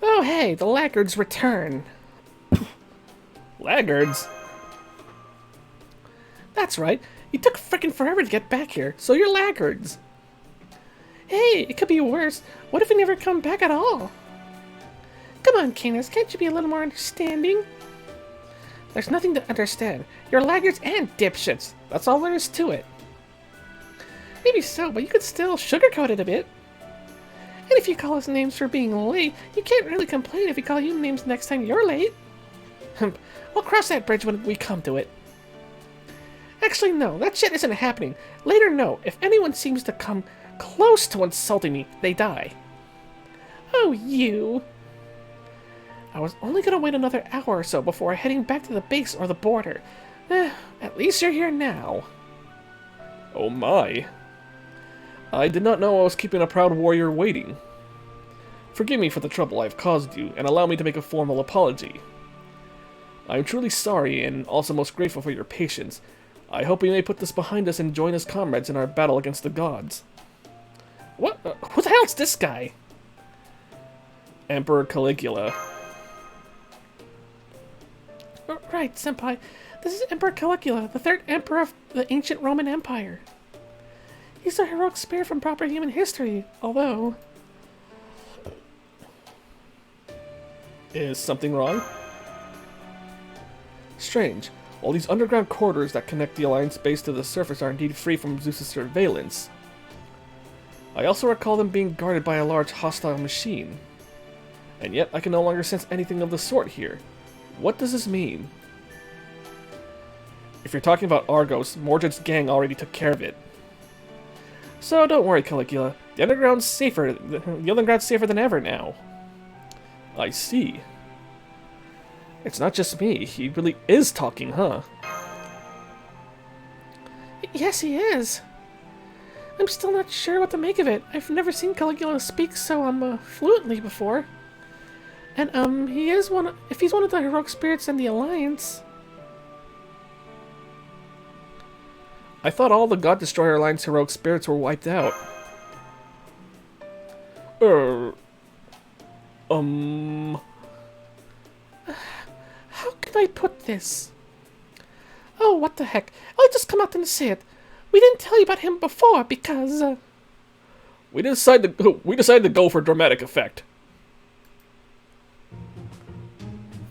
Oh hey, the laggards return. Laggards? That's right. You took frickin' forever to get back here, so you're laggards. Hey, it could be worse. What if we never come back at all? Come on, Canis, can't you be a little more understanding? There's nothing to understand. You're laggards and dipshits. That's all there is to it. Maybe so, but you could still sugarcoat it a bit. And if you call us names for being late, you can't really complain if we call you names next time you're late. We'll cross that bridge when we come to it. Actually, no, that shit isn't happening. Later, no. If anyone seems to come close to insulting me, they die. Oh, you. I was only gonna wait another hour or so before heading back to the base or the border. At least you're here now. Oh my. I did not know I was keeping a proud warrior waiting. Forgive me for the trouble I've caused you, and allow me to make a formal apology. I am truly sorry, and also most grateful for your patience. I hope we may put this behind us and join as comrades in our battle against the gods. What? Who the hell's this guy? Emperor Caligula. Right, Senpai. This is Emperor Calicula, the third emperor of the ancient Roman Empire. He's a heroic spirit from proper human history, although... Is something wrong? Strange. All these underground corridors that connect the Alliance base to the surface are indeed free from Zeus' surveillance. I also recall them being guarded by a large hostile machine. And yet, I can no longer sense anything of the sort here. What does this mean? If you're talking about Argos, Mordred's gang already took care of it. So don't worry, Caligula. The underground's safer than ever now. I see. It's not just me. He really is talking, huh? Yes, he is. I'm still not sure what to make of it. I've never seen Caligula speak so fluently before. And he is if he's one of the heroic spirits in the Alliance. I thought all the God Destroyer Alliance heroic spirits were wiped out. How can I put this? Oh, what the heck. I'll just come out and say it. We didn't tell you about him before because, We decided to go for dramatic effect.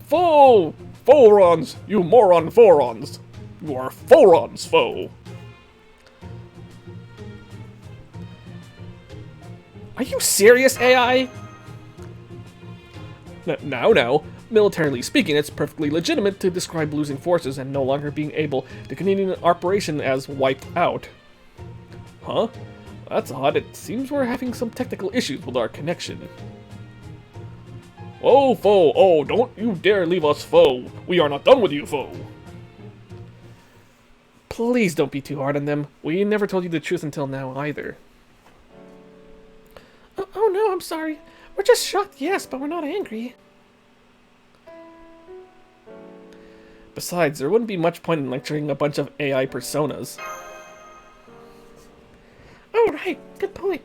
Forons! You moron forons! You are forons, foe! Are you serious, AI? Now, militarily speaking, it's perfectly legitimate to describe losing forces and no longer being able to continue an operation as wiped out. Huh? That's odd. It seems we're having some technical issues with our connection. Oh, foe! Oh, don't you dare leave us, foe! We are not done with you, foe! Please don't be too hard on them. We never told you the truth until now, either. Oh no, I'm sorry. We're just shocked, yes, but we're not angry. Besides, there wouldn't be much point in lecturing a bunch of AI personas. Oh, right. Good point.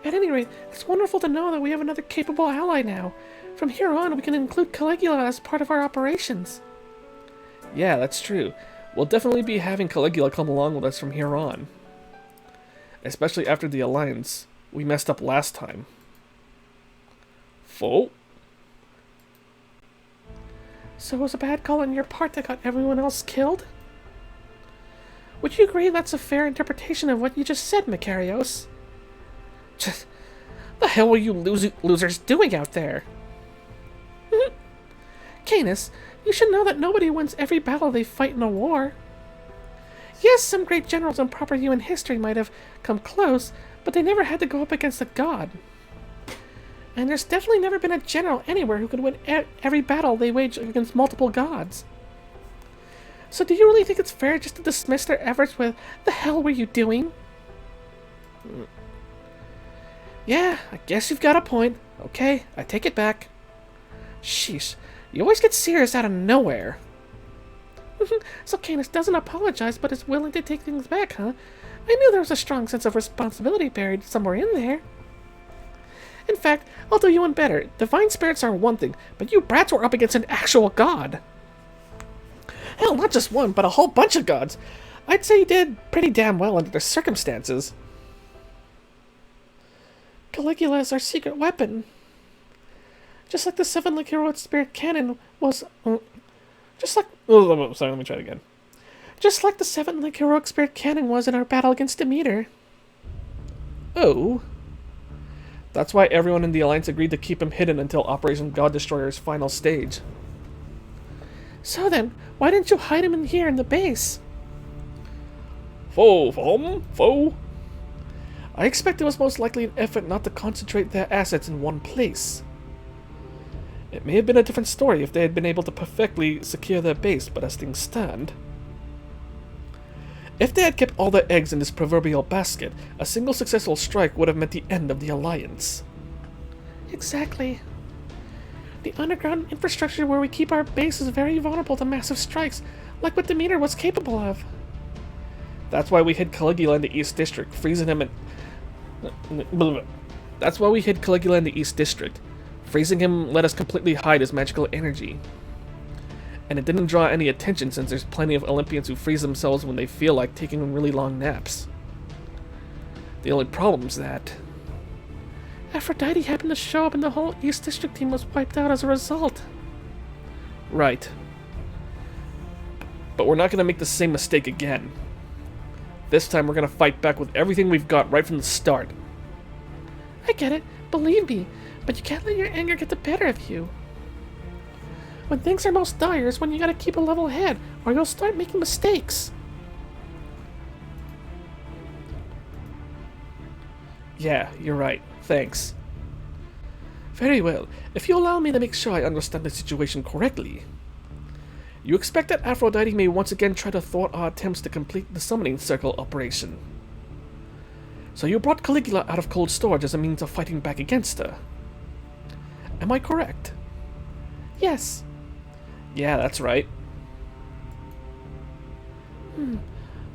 At any rate, it's wonderful to know that we have another capable ally now. From here on, we can include Caligula as part of our operations. Yeah, that's true. We'll definitely be having Caligula come along with us from here on. Especially after the alliance we messed up last time. Foe? So it was a bad call on your part that got everyone else killed? Would you agree that's a fair interpretation of what you just said, Makarios? Just, the hell were you losers doing out there? Canis, you should know that nobody wins every battle they fight in a war. Yes, some great generals in proper human history might have come close, but they never had to go up against a god. And there's definitely never been a general anywhere who could win every battle they wage against multiple gods. So do you really think it's fair just to dismiss their efforts with, "The hell were you doing?" Yeah, I guess you've got a point. Okay, I take it back. Sheesh, you always get serious out of nowhere. So Canis doesn't apologize, but is willing to take things back, huh? I knew there was a strong sense of responsibility buried somewhere in there. In fact, I'll do you one better. Divine spirits are one thing, but you brats were up against an actual god. Hell, not just one, but a whole bunch of gods. I'd say you did pretty damn well under the circumstances. Caligula is our secret weapon. Just like the 7 heroic spirit cannon was... sorry, let me try it again. Just like the 7 heroic spirit cannon was in our battle against Demeter. Oh. That's why everyone in the Alliance agreed to keep him hidden until Operation God Destroyer's final stage. So then, why didn't you hide him in here in the base? Foe. I expect it was most likely an effort not to concentrate their assets in one place. It may have been a different story if they had been able to perfectly secure their base, but as things stand... If they had kept all their eggs in this proverbial basket, a single successful strike would have meant the end of the Alliance. Exactly. The underground infrastructure where we keep our base is very vulnerable to massive strikes, like what Demeter was capable of. That's why we hid Caligula in the East District, freezing him in... That's why we hid Caligula in the East District. Freezing him let us completely hide his magical energy. And it didn't draw any attention since there's plenty of Olympians who freeze themselves when they feel like taking really long naps. The only problem is that... Aphrodite happened to show up and the whole East District team was wiped out as a result. Right. But we're not going to make the same mistake again. This time we're going to fight back with everything we've got right from the start. I get it, believe me, but you can't let your anger get the better of you. When things are most dire is when you gotta keep a level head, or you'll start making mistakes. Yeah, you're right. Thanks. Very well. If you allow me to make sure I understand the situation correctly. You expect that Aphrodite may once again try to thwart our attempts to complete the summoning circle operation. So you brought Caligula out of cold storage as a means of fighting back against her. Am I correct? Yes. Yeah, that's right.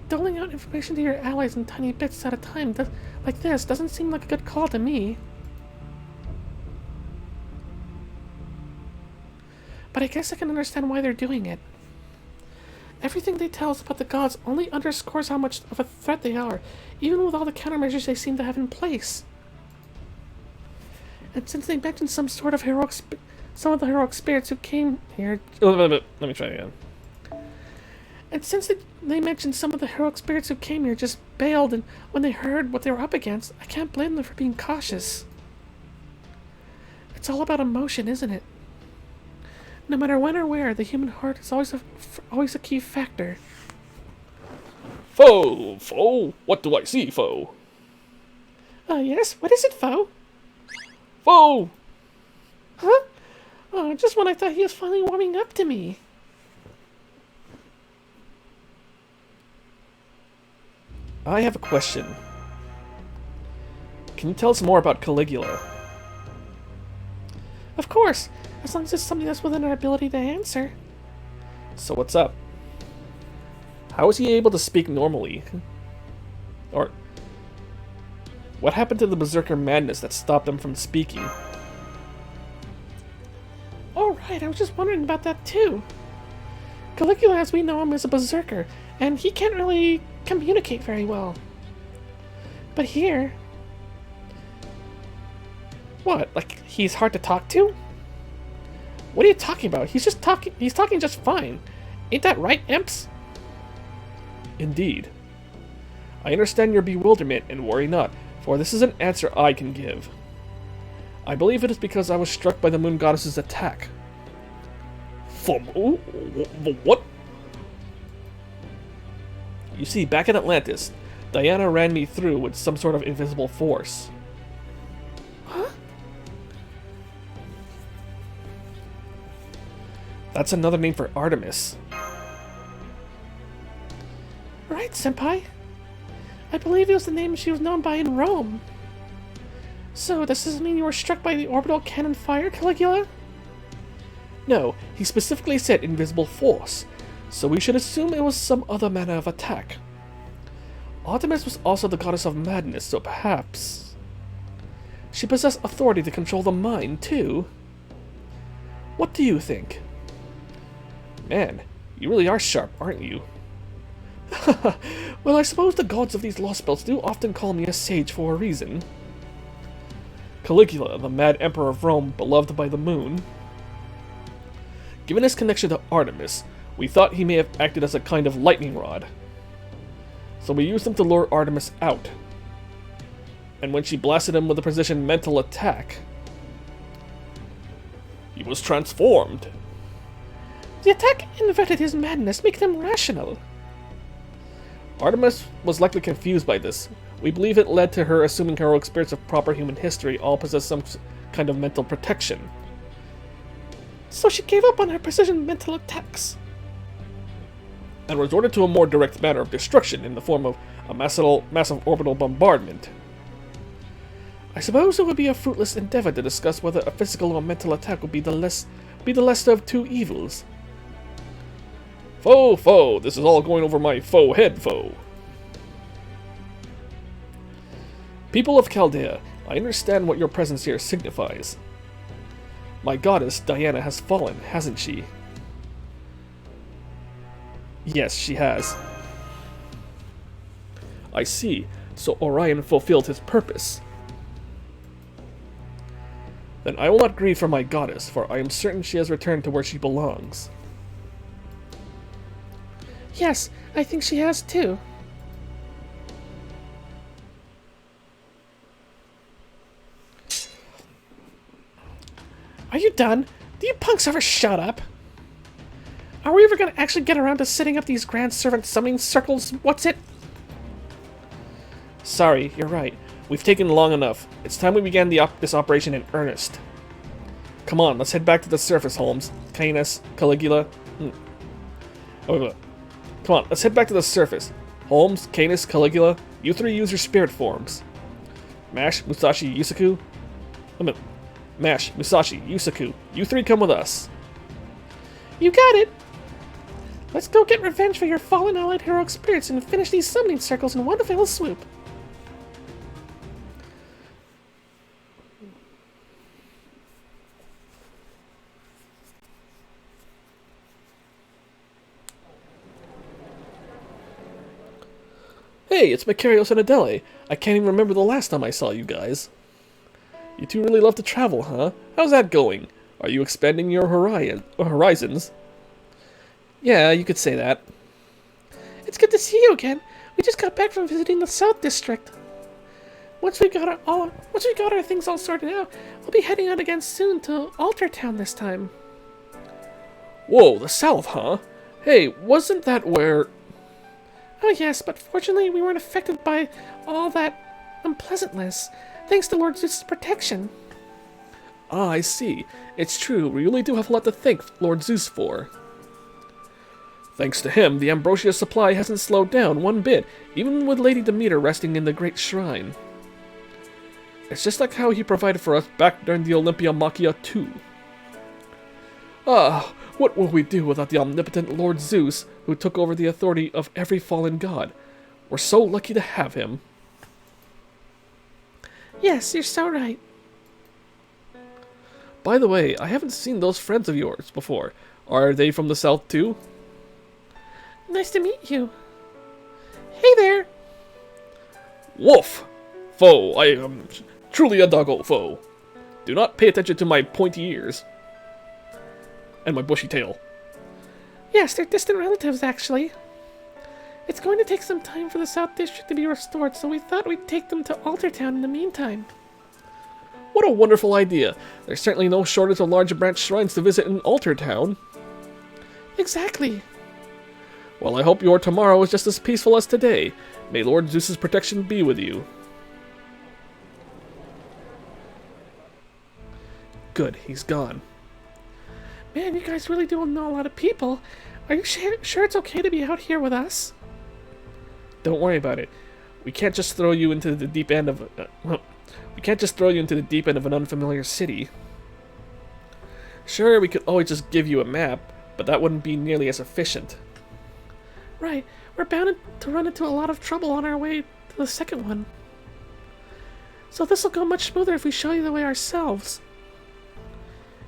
Doling out information to your allies in tiny bits at a time like this doesn't seem like a good call to me. But I guess I can understand why they're doing it. Everything they tell us about the gods only underscores how much of a threat they are, even with all the countermeasures they seem to have in place. And since they mentioned some of the heroic spirits who came here... Let me try again. And since they They mentioned some of the heroic spirits who came here just bailed, and when they heard what they were up against, I can't blame them for being cautious. It's all about emotion, isn't it? No matter when or where, the human heart is always a key factor. Foe! What do I see, foe? Yes? What is it, foe? Foe! Huh? Oh, just when I thought he was finally warming up to me. I have a question. Can you tell us more about Caligula? Of course, as long as it's something that's within our ability to answer. So what's up? How is he able to speak normally? Or what happened to the berserker madness that stopped him from speaking? Oh right, I was just wondering about that too. Caligula, as we know him, is a berserker, and he can't really communicate very well. But here... What, like he's hard to talk to? What are you talking about? He's talking just fine. Ain't that right, imps? Indeed. I understand your bewilderment, and worry not, for this is an answer I can give. I believe it is because I was struck by the moon goddess's attack. What? You see, back in Atlantis, Diana ran me through with some sort of invisible force. Huh? That's another name for Artemis. Right, senpai. I believe it was the name she was known by in Rome. So, does this mean you were struck by the orbital cannon fire, Caligula? No, he specifically said invisible force, so we should assume it was some other manner of attack. Artemis was also the goddess of madness, so perhaps... she possessed authority to control the mind, too. What do you think? Man, you really are sharp, aren't you? Well, I suppose the gods of these Lostbelts do often call me a sage for a reason. Caligula, the mad emperor of Rome, beloved by the moon. Given his connection to Artemis, we thought he may have acted as a kind of lightning rod. So we used him to lure Artemis out. And when she blasted him with a precision mental attack, he was transformed. The attack inverted his madness, making him rational. Artemis was likely confused by this. We believe it led to her assuming heroic spirits of proper human history all possess some kind of mental protection. So she gave up on her precision mental attacks. And resorted to a more direct manner of destruction in the form of a massive orbital bombardment. I suppose it would be a fruitless endeavor to discuss whether a physical or mental attack would be the lesser of two evils. Foe, this is all going over my foe head, foe. People of Chaldea, I understand what your presence here signifies. My goddess, Diana, has fallen, hasn't she? Yes, she has. I see, so Orion fulfilled his purpose. Then I will not grieve for my goddess, for I am certain she has returned to where she belongs. Yes, I think she has too. Are you done? Do you punks ever shut up? Are we ever going to actually get around to setting up these grand servant summoning circles? What's it? Sorry, you're right. We've taken long enough. It's time we began this operation in earnest. Come on, let's head back to the surface, Holmes. Canis, Caligula. Come on, let's head back to the surface. Holmes, Canis, Caligula, you three use your spirit forms. Mash, Musashi, Yusaku. Mash, Musashi, Yusaku, you three come with us. You got it! Let's go get revenge for your fallen allied heroic spirits and finish these summoning circles in one fell swoop. Hey, it's Makarios and Adele. I can't even remember the last time I saw you guys. You two really love to travel, huh? How's that going? Are you expanding your horizons? Yeah, you could say that. It's good to see you again. We just got back from visiting the South District. Once we got our things all sorted out, we'll be heading out again soon to Alter Town this time. Whoa, the South, huh? Hey, wasn't that where... Oh yes, but fortunately we weren't affected by all that unpleasantness, thanks to Lord Zeus's protection. Ah, I see. It's true, we really do have a lot to thank Lord Zeus for. Thanks to him, the ambrosia supply hasn't slowed down one bit, even with Lady Demeter resting in the great shrine. It's just like how he provided for us back during the Olympia Machia too. Ah, what will we do without the omnipotent Lord Zeus, who took over the authority of every fallen god? We're so lucky to have him. Yes, you're so right. By the way, I haven't seen those friends of yours before. Are they from the South too? Nice to meet you. Hey there! Woof! Foe, I am truly a doggo foe. Do not pay attention to my pointy ears. And my bushy tail. Yes, they're distant relatives, actually. It's going to take some time for the South District to be restored, so we thought we'd take them to Alter Town in the meantime. What a wonderful idea. There's certainly no shortage of large branch shrines to visit in Alter Town. Exactly. Well, I hope your tomorrow is just as peaceful as today. May Lord Zeus's protection be with you. Good, he's gone. Man, you guys really do know a lot of people. Are you sure it's okay to be out here with us? Don't worry about it. We can't just throw you into the deep end of an unfamiliar city. Sure, we could always just give you a map, but that wouldn't be nearly as efficient. Right, we're bound to run into a lot of trouble on our way to the second one. So this will go much smoother if we show you the way ourselves.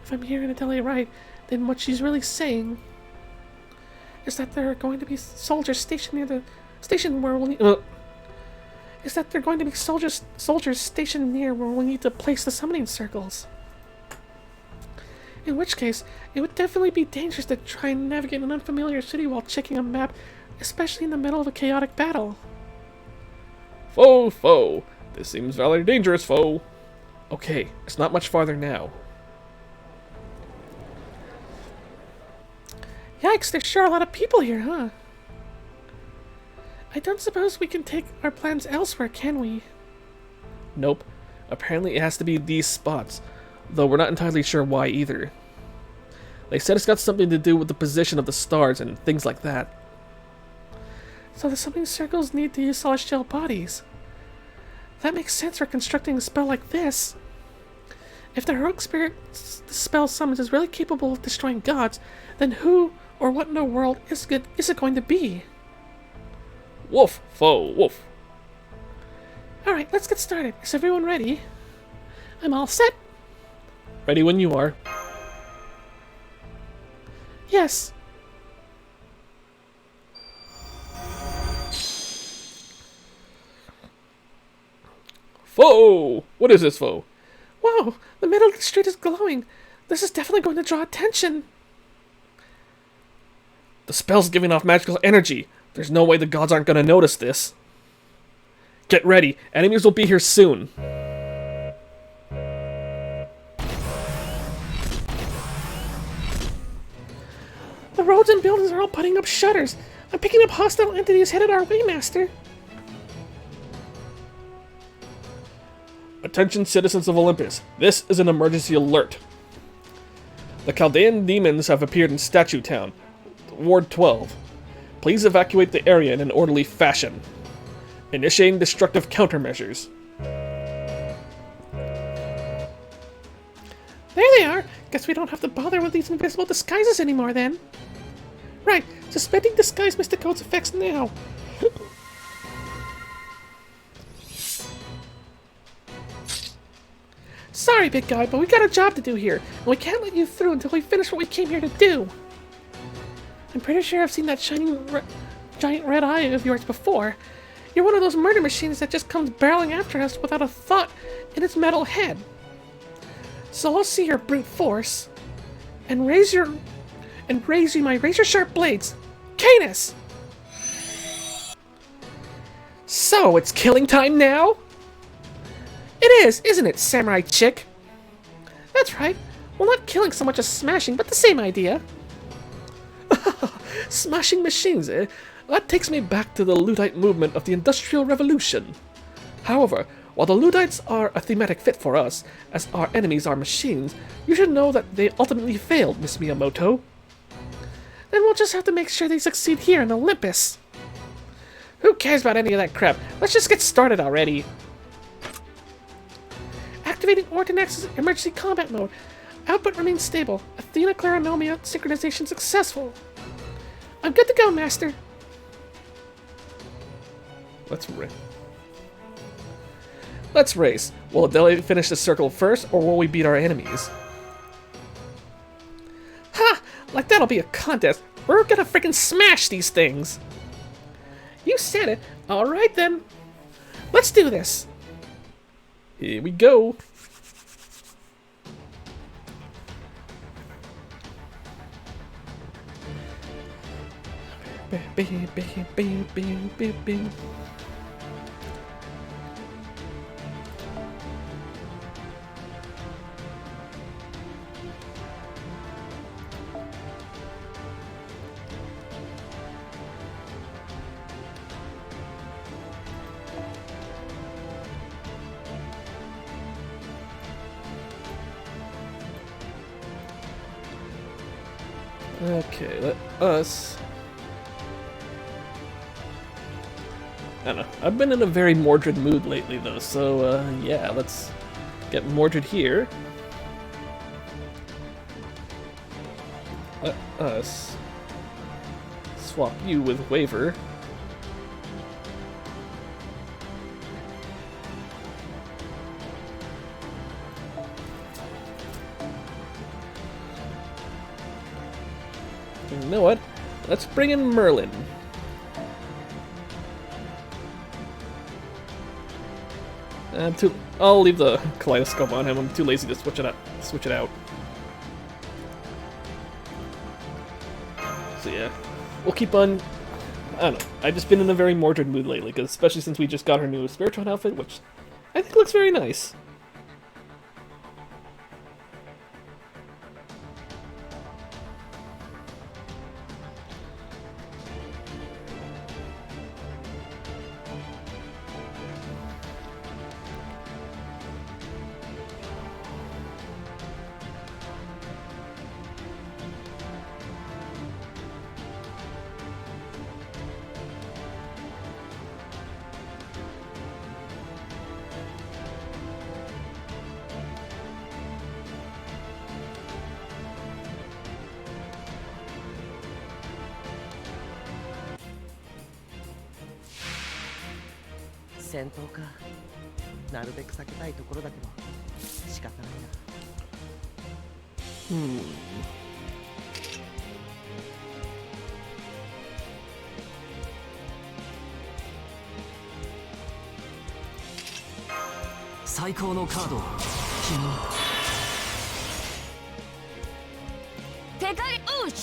If I'm hearing Adelia right, then what she's really saying is that there are going to be soldiers stationed near the station where we'll need, is that there are going to be soldiers stationed near where we'll need to place the summoning circles. In which case, it would definitely be dangerous to try and navigate an unfamiliar city while checking a map, especially in the middle of a chaotic battle. Foe! This seems rather dangerous, foe. Okay, it's not much farther now. Yikes, there's sure a lot of people here, huh? I don't suppose we can take our plans elsewhere, can we? Nope. Apparently it has to be these spots, though we're not entirely sure why either. They said it's got something to do with the position of the stars and things like that. So the summoning circles need to use celestial bodies. That makes sense for constructing a spell like this. If the heroic spirit the spell summons is really capable of destroying gods, then who or what in the world is it going to be? Woof, foe, woof. Alright, let's get started. Is everyone ready? I'm all set. Ready when you are. Yes. Foe! What is this, foe? Whoa, the middle of the street is glowing. This is definitely going to draw attention. The spell's giving off magical energy. There's no way the gods aren't going to notice this. Get ready. Enemies will be here soon. The roads and buildings are all putting up shutters. I'm picking up hostile entities headed our way, Master. Attention citizens of Olympus. This is an emergency alert. The Chaldean demons have appeared in Statue Town, Ward 12. Please evacuate the area in an orderly fashion. Initiating destructive countermeasures. There they are! Guess we don't have to bother with these invisible disguises anymore then. Right, suspending disguise Mysticode's effects now. Sorry, big guy, but we got a job to do here, and we can't let you through until we finish what we came here to do. I'm pretty sure I've seen that shining giant red eye of yours before. You're one of those murder machines that just comes barreling after us without a thought in its metal head. So I'll see your brute force, and raise you my razor-sharp blades. Canis! So, it's killing time now? It is, isn't it, samurai chick? That's right. Well, not killing so much as smashing, but the same idea. Smashing machines, eh? That takes me back to the Luddite movement of the Industrial Revolution. However, while the Luddites are a thematic fit for us, as our enemies are machines, you should know that they ultimately failed, Miss Miyamoto. Then we'll just have to make sure they succeed here in Olympus. Who cares about any of that crap? Let's just get started already. Activating Ortanax's emergency combat mode. Output remains stable. Athena Clarinomia synchronization successful. I'm good to go, Master. Let's race. Will Adele finish the circle first, or will we beat our enemies? Ha! Like that'll be a contest. We're gonna freaking smash these things. You said it. Alright then. Let's do this. Here we go. Okay, let us... I don't know. I've been in a very Mordred mood lately, though, so, yeah, let's get Mordred here. Let us swap you with Waver. You know what? Let's bring in Merlin. I'll leave the kaleidoscope on him. I'm too lazy to switch it out. So yeah, we'll keep on. I don't know. I've just been in a very Mordred mood lately, because especially since we just got her new Spiritomb outfit, which I think looks very nice.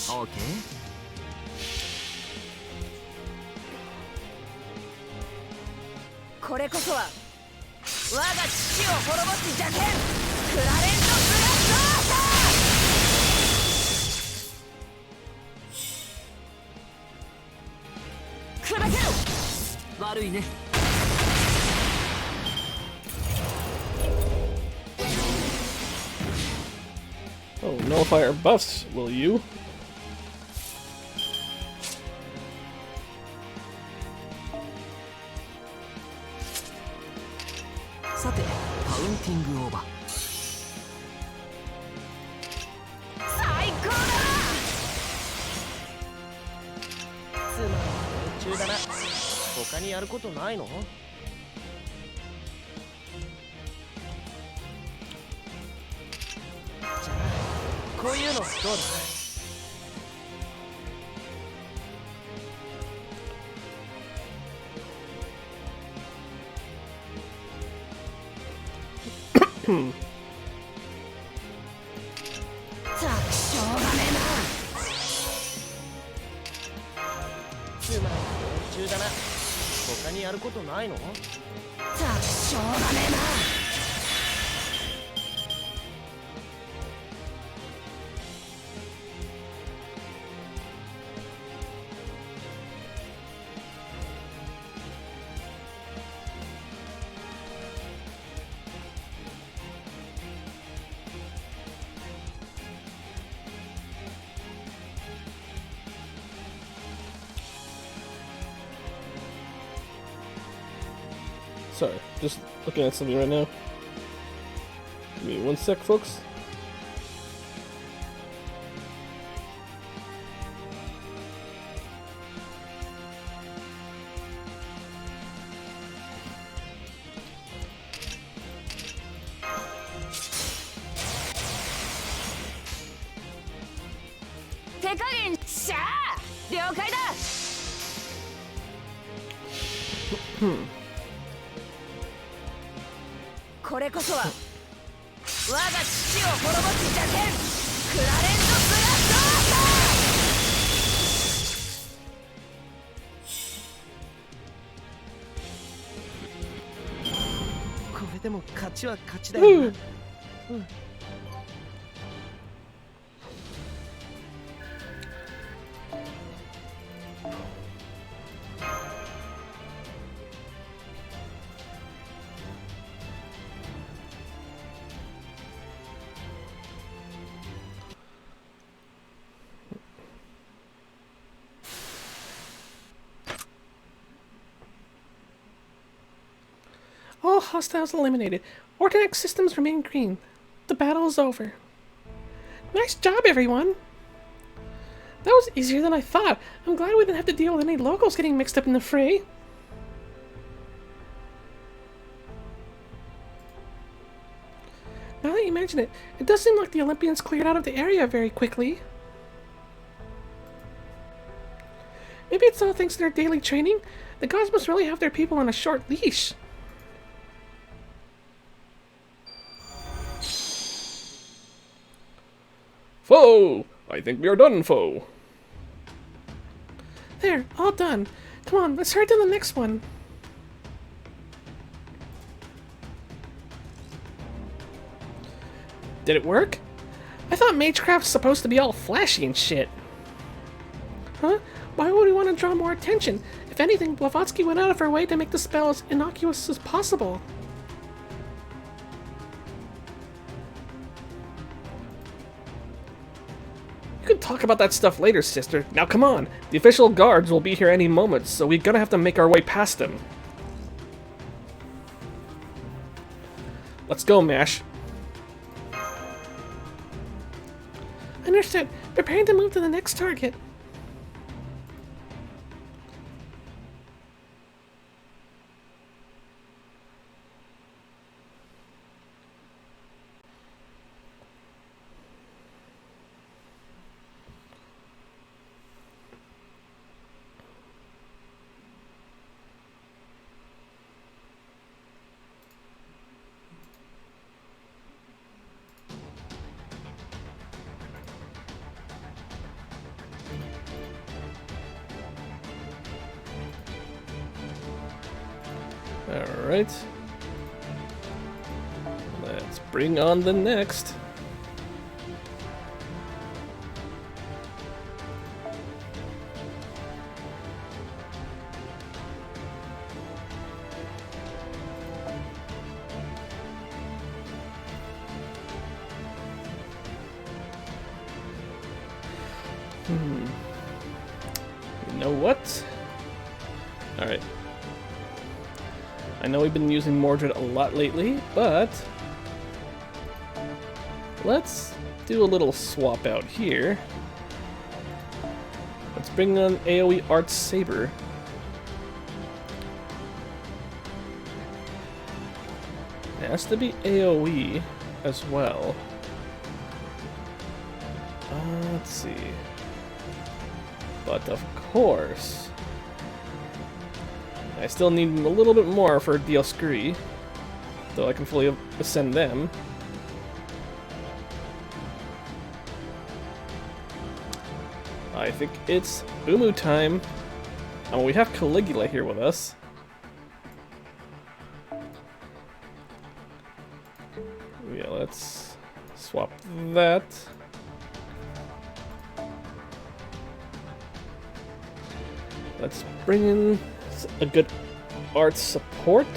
Okay. これこそは我が父を滅ぼす邪剣クラレント・ブラスターだ。砕けろ。悪いね。Oh, nullify our buffs, will you? やることないの？ったくしょうがねえな。Sorry, just looking at something right now. Give me 1 sec, folks. Hmm. これこそは我が父を滅ぼす邪剣クラレントブラスト。これでも勝ちは勝ちだよな。うん。All hostiles eliminated. Orthodox systems remain green. The battle is over. Nice job, everyone! That was easier than I thought. I'm glad we didn't have to deal with any locals getting mixed up in the fray. Now that you mention it, it does seem like the Olympians cleared out of the area very quickly. Maybe it's all thanks to their daily training. The gods must really have their people on a short leash. Foe! I think we are done, foe. There, all done. Come on, let's hurry to the next one. Did it work? I thought Magecraft's supposed to be all flashy and shit. Huh? Why would we want to draw more attention? If anything, Blavatsky went out of her way to make the spell as innocuous as possible. You can talk about that stuff later, sister. Now come on. The official guards will be here any moment, so we're gonna have to make our way past them. Let's go, Mash. Understood. Preparing to move to the next target. Alright. Let's bring on the next. You know what? Alright. I know we've been using Mordred a lot lately, but let's do a little swap out here. Let's bring on AoE Art Saber. It has to be AoE as well. Let's see. But of course, I still need a little bit more for Dioscuri, though I can fully ascend them. I think it's Umu time. We have Caligula here with us. Yeah, let's swap that. Let's bring in a good art support.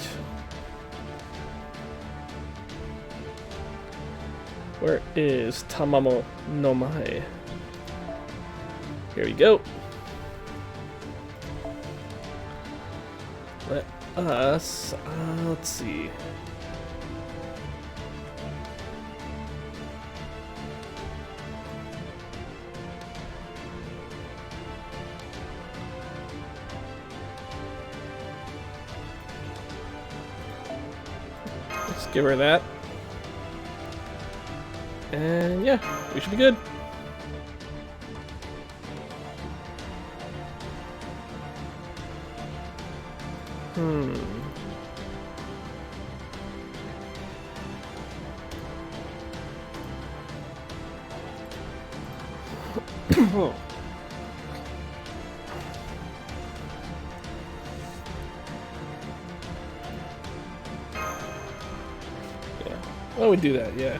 Where is Tamamo no Mae? Here we go. Let us, let's see. Let's give her that. And yeah, we should be good. Yeah. Why would we do that? Yeah.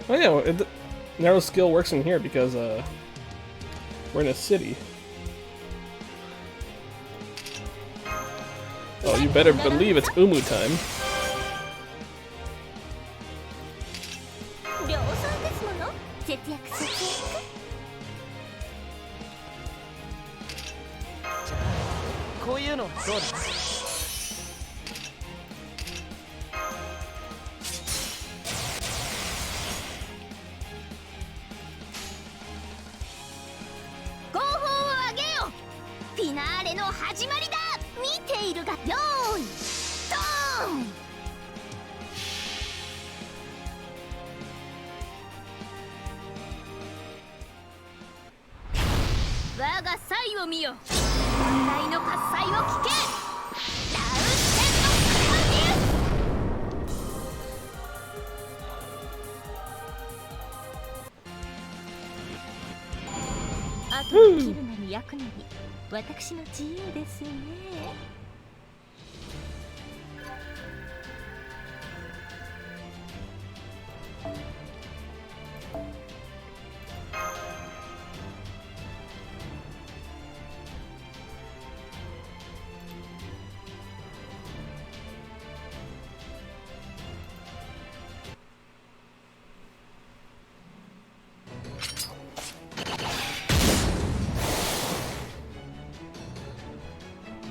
Oh yeah, well, narrow skill works in here because we're in a city. Oh, you better believe it's Umu time.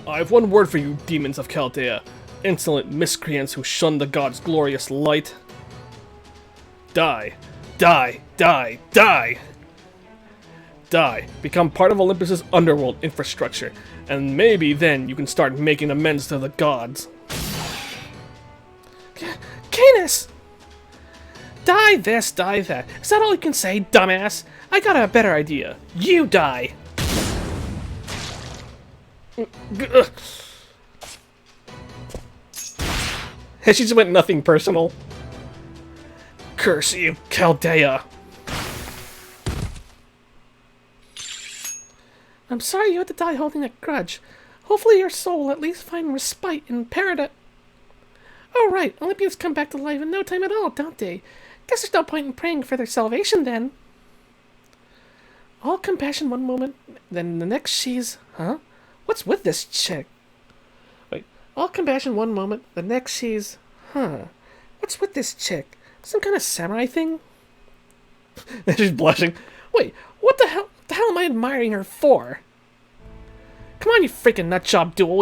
I have one word for you, demons of Chaldea. Insolent miscreants who shun the god's glorious light. Die. Die. Die. Die. Die. Become part of Olympus's underworld infrastructure, and maybe then you can start making amends to the gods. Canis! Die this, die that. Is that all you can say, dumbass? I got a better idea. You die! She just went nothing personal. Curse you, Chaldea. I'm sorry you had to die holding a grudge. Hopefully your soul will at least find respite in paradise. Oh, right. Olympians come back to life in no time at all, don't they? Guess there's no point in praying for their salvation, then. All compassion one moment, then the next she's... Huh? What's with this chick? Wait. All compassion one moment, the next she's... Huh. What's with this chick? Some kind of samurai thing? She's blushing. Wait, what the hell am I admiring her for? Come on, you freaking nutjob dual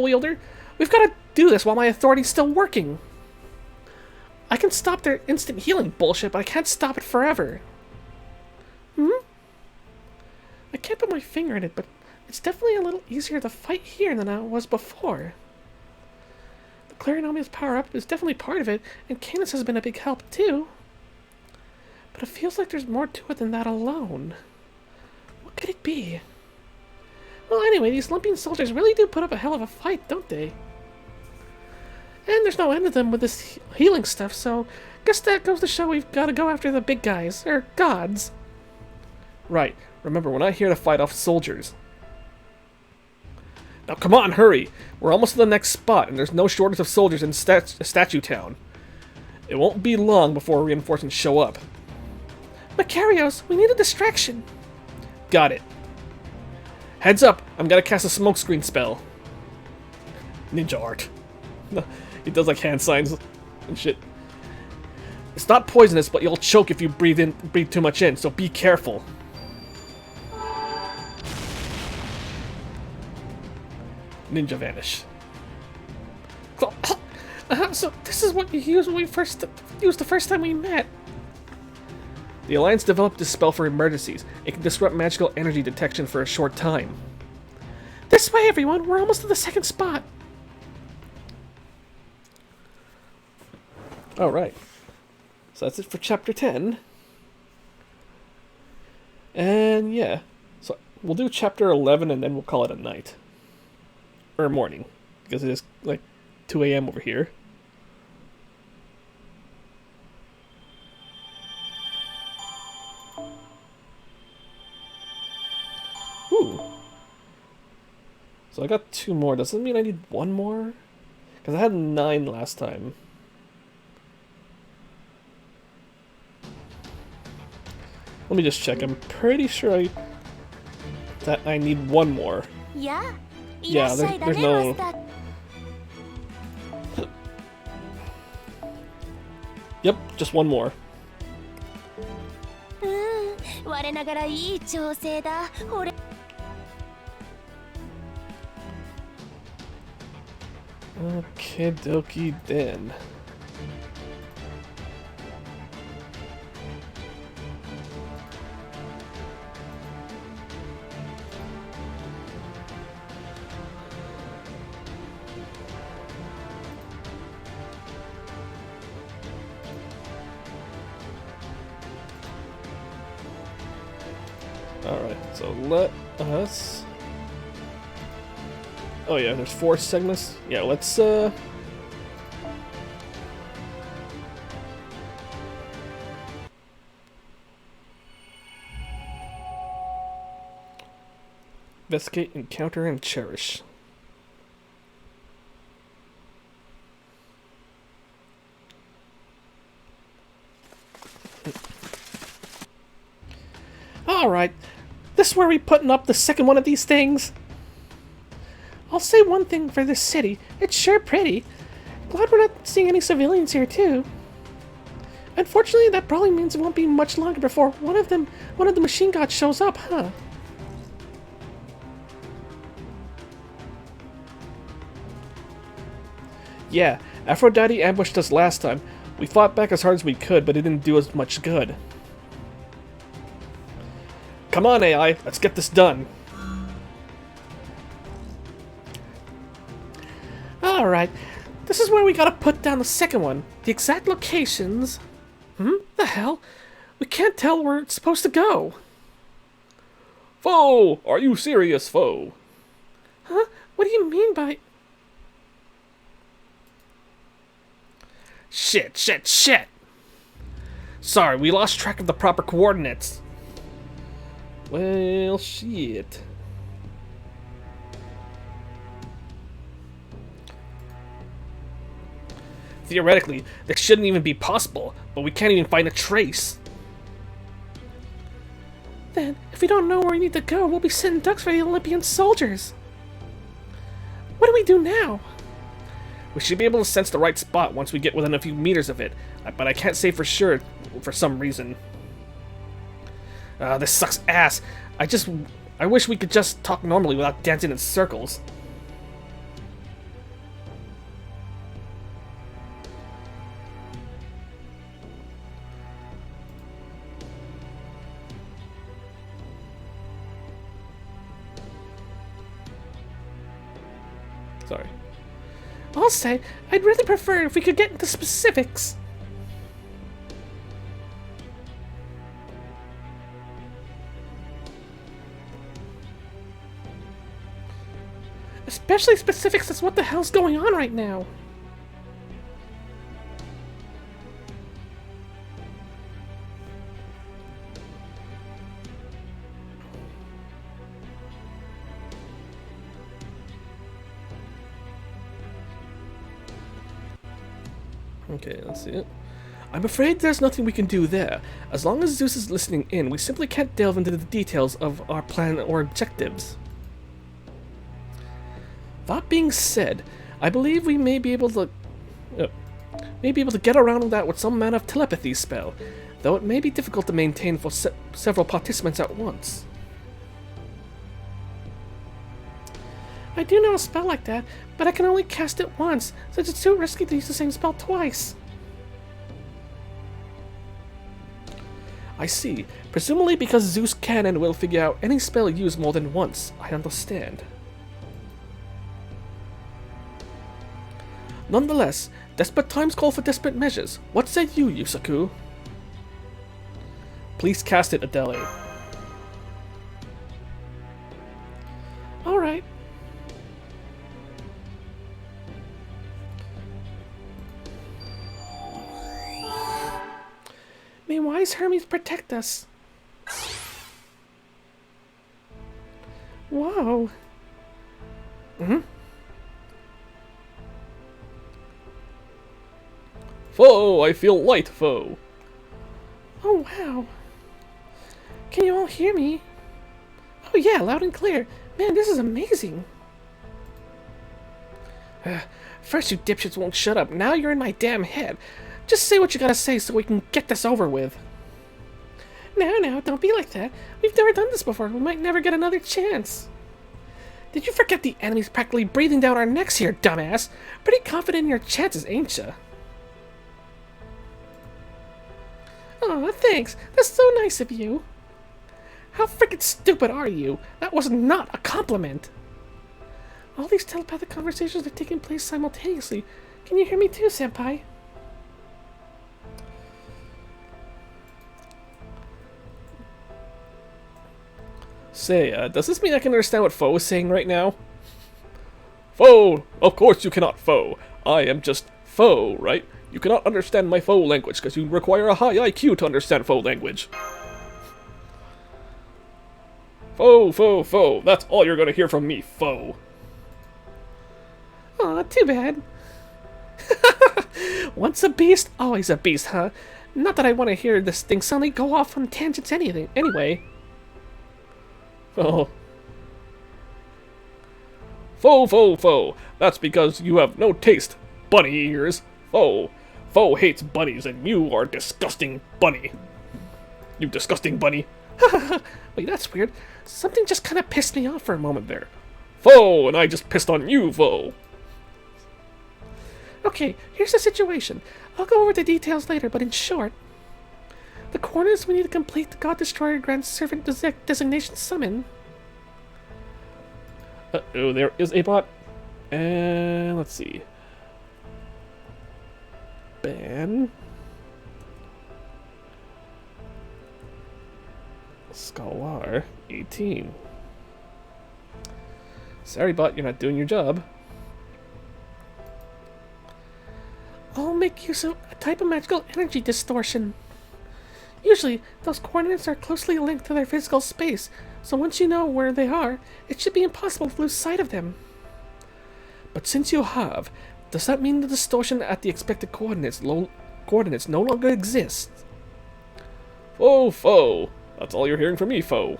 wielder. We've got to do this while my authority's still working. I can stop their instant healing bullshit, but I can't stop it forever. I can't put my finger in it, but it's definitely a little easier to fight here than it was before. The Clarinomia's power-up is definitely part of it, and Canis has been a big help too. But it feels like there's more to it than that alone. What could it be? Well, anyway, these Olympian soldiers really do put up a hell of a fight, don't they? And there's no end to them with this healing stuff, so guess that goes to show we've got to go after the big guys, or gods. Right. Remember, we're not here to fight off soldiers. Now come on, hurry! We're almost to the next spot, and there's no shortage of soldiers in Statue Town. It won't be long before reinforcements show up. Makarios, we need a distraction. Got it. Heads up, I'm gonna cast a smokescreen spell. Ninja art. He does like hand signs and shit. It's not poisonous, but you'll choke if you breathe too much in, so be careful. Ninja vanish. So this is what you used when we used the first time we met. The Alliance developed this spell for emergencies. It can disrupt magical energy detection for a short time. This way, everyone! We're almost to the second spot! Alright. So that's it for Chapter 10. And yeah. So we'll do Chapter 11 and then we'll call it a night. Or morning. Because it is like 2 a.m. over here. Ooh. So I got 2 more. Does that mean I need 1 more? Because I had 9 last time. Let me just check. I'm pretty sure that I need 1 more. Yeah, there's no... Yep, just 1 more. Okay, dokie then. Alright, so let us... Oh yeah, there's 4 segments. Yeah, let's investigate, encounter, and cherish. Alright, this is where we putting up the second one of these things. I'll say one thing for this city, it's sure pretty. Glad we're not seeing any civilians here too. Unfortunately, that probably means it won't be much longer before one of the machine gods shows up, huh? Yeah, Aphrodite ambushed us last time. We fought back as hard as we could, but it didn't do us much good. Come on, AI, let's get this done. Alright, this is where we gotta put down the second one. The exact locations... The hell? We can't tell where it's supposed to go. Foe! Are you serious, foe? Huh? What do you mean by... Shit! Sorry, we lost track of the proper coordinates. Well, shit. Theoretically, this shouldn't even be possible, but we can't even find a trace. Then, if we don't know where we need to go, we'll be sitting ducks for the Olympian soldiers. What do we do now? We should be able to sense the right spot once we get within a few meters of it, but I can't say for sure for some reason. This sucks ass. I wish we could just talk normally without dancing in circles. Sorry. I'll say, I'd really prefer if we could get into specifics. Especially specifics as what the hell's going on right now. Okay, let's see it. I'm afraid there's nothing we can do there. As long as Zeus is listening in, we simply can't delve into the details of our plan or objectives. That being said, I believe we may be able to get around that with some amount of telepathy spell, though it may be difficult to maintain for several participants at once. I do know a spell like that, but I can only cast it once, since it's too risky to use the same spell twice. I see. Presumably because Zeus can and will figure out any spell used more than once. I understand. Nonetheless, desperate times call for desperate measures. What say you, Yusaku? Please cast it, Adele. Alright. May wise Hermes protect us. Whoa. Foe, I feel light, foe. Oh, wow. Can you all hear me? Oh yeah, loud and clear. Man, this is amazing. First you dipshits won't shut up, now you're in my damn head. Just say what you gotta say so we can get this over with. No, don't be like that. We've never done this before. We might never get another chance. Did you forget the enemy's practically breathing down our necks here, dumbass? Pretty confident in your chances, ain't ya? Aw, thanks. That's so nice of you. How freaking stupid are you? That was not a compliment. All these telepathic conversations are taking place simultaneously. Can you hear me too, senpai? Say, does this mean I can understand what foe is saying right now? Foe! Of course you cannot, foe. I am just foe, right? You cannot understand my foe language because you require a high IQ to understand foe language. Foe. That's all you're gonna hear from me, foe. Aw, too bad. Once a beast, always a beast, huh? Not that I want to hear this thing suddenly go off on tangents anyway. Oh. Foe. That's because you have no taste, bunny ears. Foe hates bunnies and you are a disgusting bunny. You disgusting bunny. Wait, that's weird. Something just kind of pissed me off for a moment there. Foe, and I just pissed on you, foe. Okay, here's the situation. I'll go over the details later, but in short, the coordinates we need to complete the God Destroyer Grand Servant designation summon. Uh-oh, there is a bot. And let's see. Ban. Scholar 18. Sorry, bot, you're not doing your job. I'll make use of a type of magical energy distortion. Usually, those coordinates are closely linked to their physical space, so once you know where they are, it should be impossible to lose sight of them. But since you have, Does that mean the distortion at the expected coordinates no longer exists? Foe! That's all you're hearing from me, foe.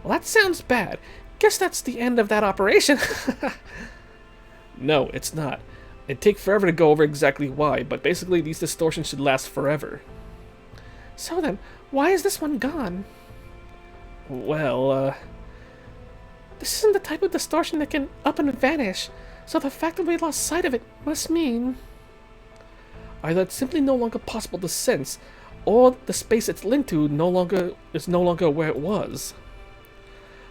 Well, that sounds bad. Guess that's the end of that operation. No, it's not. It'd take forever to go over exactly why, but basically these distortions should last forever. So then, why is this one gone? Well, This isn't the type of distortion that can up and vanish, so the fact that we lost sight of it must mean... either it's simply no longer possible to sense, or the space it's linked to is no longer where it was.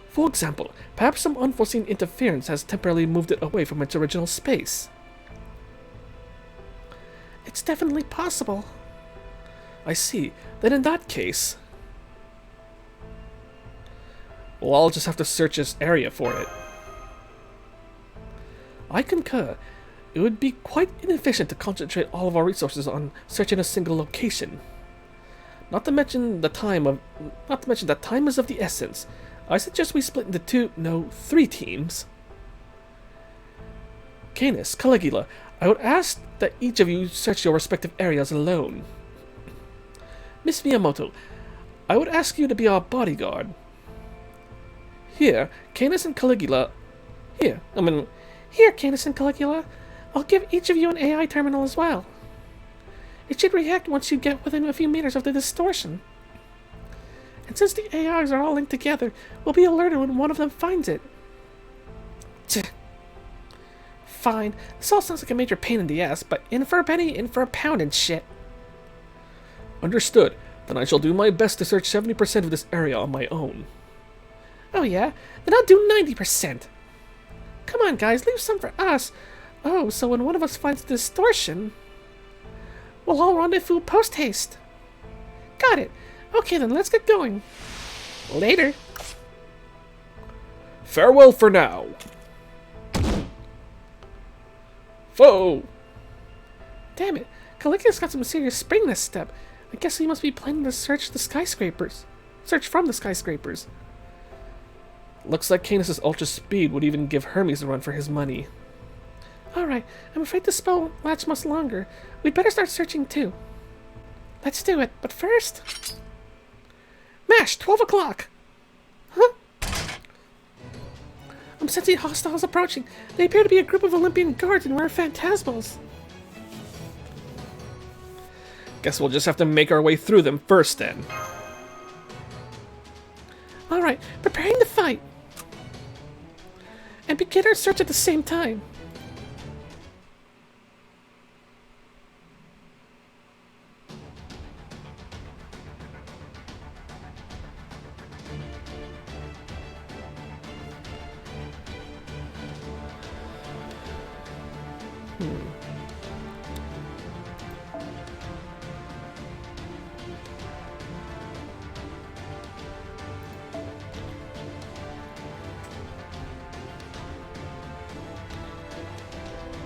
For example, perhaps some unforeseen interference has temporarily moved it away from its original space. It's definitely possible. I see. Then in that case... well, I'll just have to search this area for it. I concur. It would be quite inefficient to concentrate all of our resources on searching a single location. Not to mention that time is of the essence. I suggest we split into 3 teams. Canis, Caligula, I would ask that each of you search your respective areas alone. Miss Miyamoto, I would ask you to be our bodyguard. Here, Canis and Caligula... Here, Canis and Caligula. I'll give each of you an AI terminal as well. It should react once you get within a few meters of the distortion. And since the AIs are all linked together, we'll be alerted when one of them finds it. Tch. Fine, this all sounds like a major pain in the ass, but in for a penny, in for a pound and shit. Understood. Then I shall do my best to search 70% of this area on my own. Oh yeah? Then I'll do 90%. Come on guys, leave some for us. Oh, so when one of us finds the distortion, we'll all rendezvous post-haste. Got it. Okay then, let's get going. Later. Farewell for now. Foe! Damn it, Caligula's got some serious spring this step. I guess he must be planning to search the skyscrapers. Search from the skyscrapers. Looks like Canis' ultra speed would even give Hermes a run for his money. Alright, I'm afraid the spell won't last much longer. We'd better start searching too. Let's do it, but first... MASH, 12 o'clock! Huh? I'm sensing hostiles approaching. They appear to be a group of Olympian guards and wear phantasmals. Guess we'll just have to make our way through them first then. Alright, preparing to fight. And begin our search at the same time.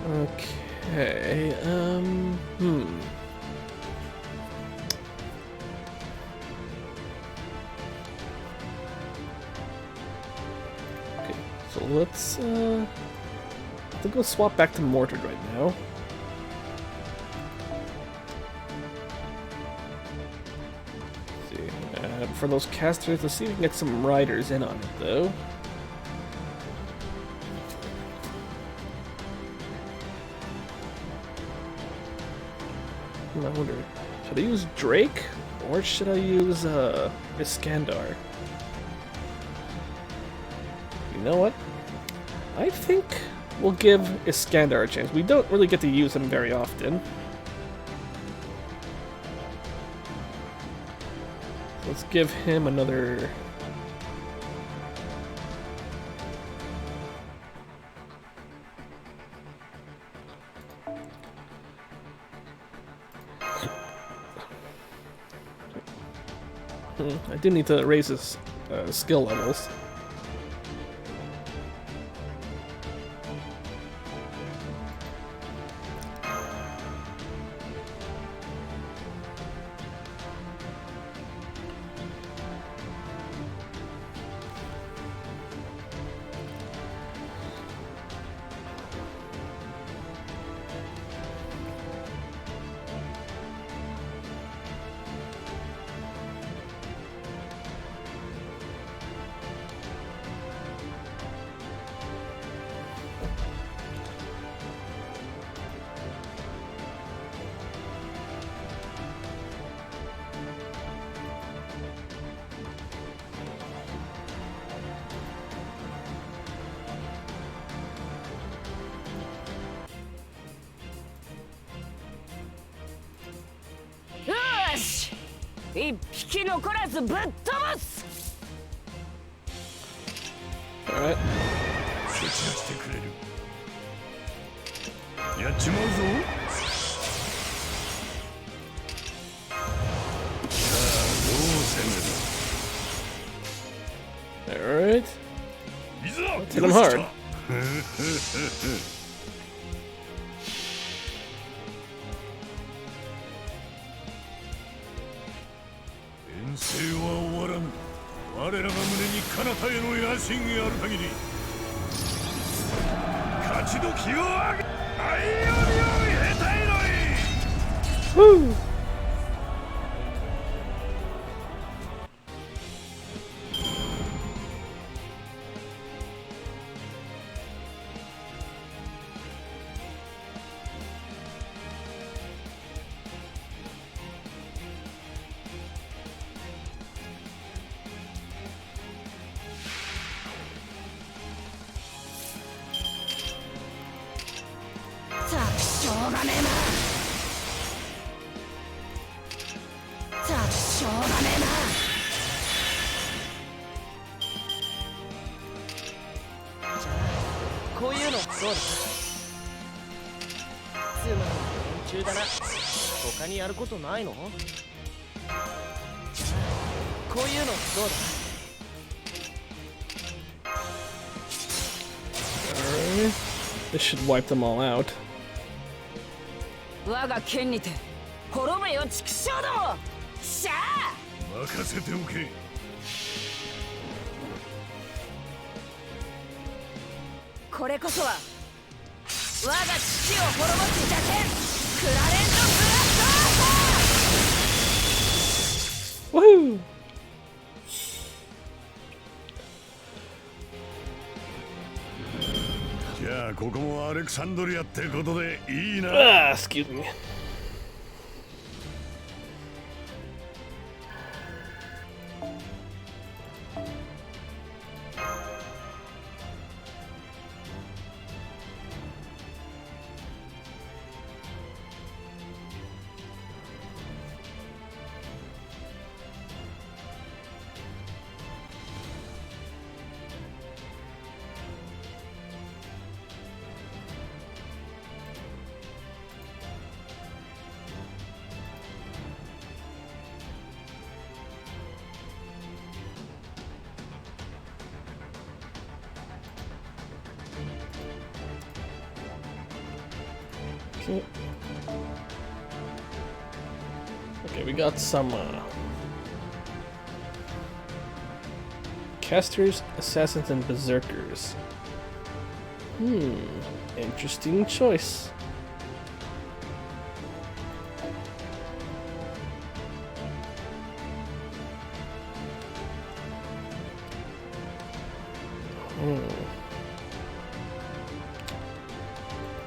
Okay, Okay, so let's, I think we'll swap back to Mordred right now. Let's see, for those casters, let's see if we can get some riders in on it, though. I wonder, should I use Drake or should I use Iskandar? You know what? I think we'll give Iskandar a chance. We don't really get to use him very often. Let's give him another... I do need to raise his skill levels. 一匹残らずぶっ飛ばす。 Alright. 処置がしてくれる。やっちまうぞ。さあどう攻める。 Alright. いざ Hit him hard. 遠征は終わらん。我らが胸に彼方への野心がある限り勝ち時をあげ歩みを得たいのに。 Woo! Alright. This should wipe them all out. 我が剣にて滅べよ畜生ども。しゃあ。任せておけ。これこそは我が父を滅ぼす邪剣クラレントブラスト。 Woohoo! Yeah, ここもアレクサンドリアってことでいいな。 Ah, excuse me. Okay. Okay, we got some casters, assassins, and berserkers. Interesting choice.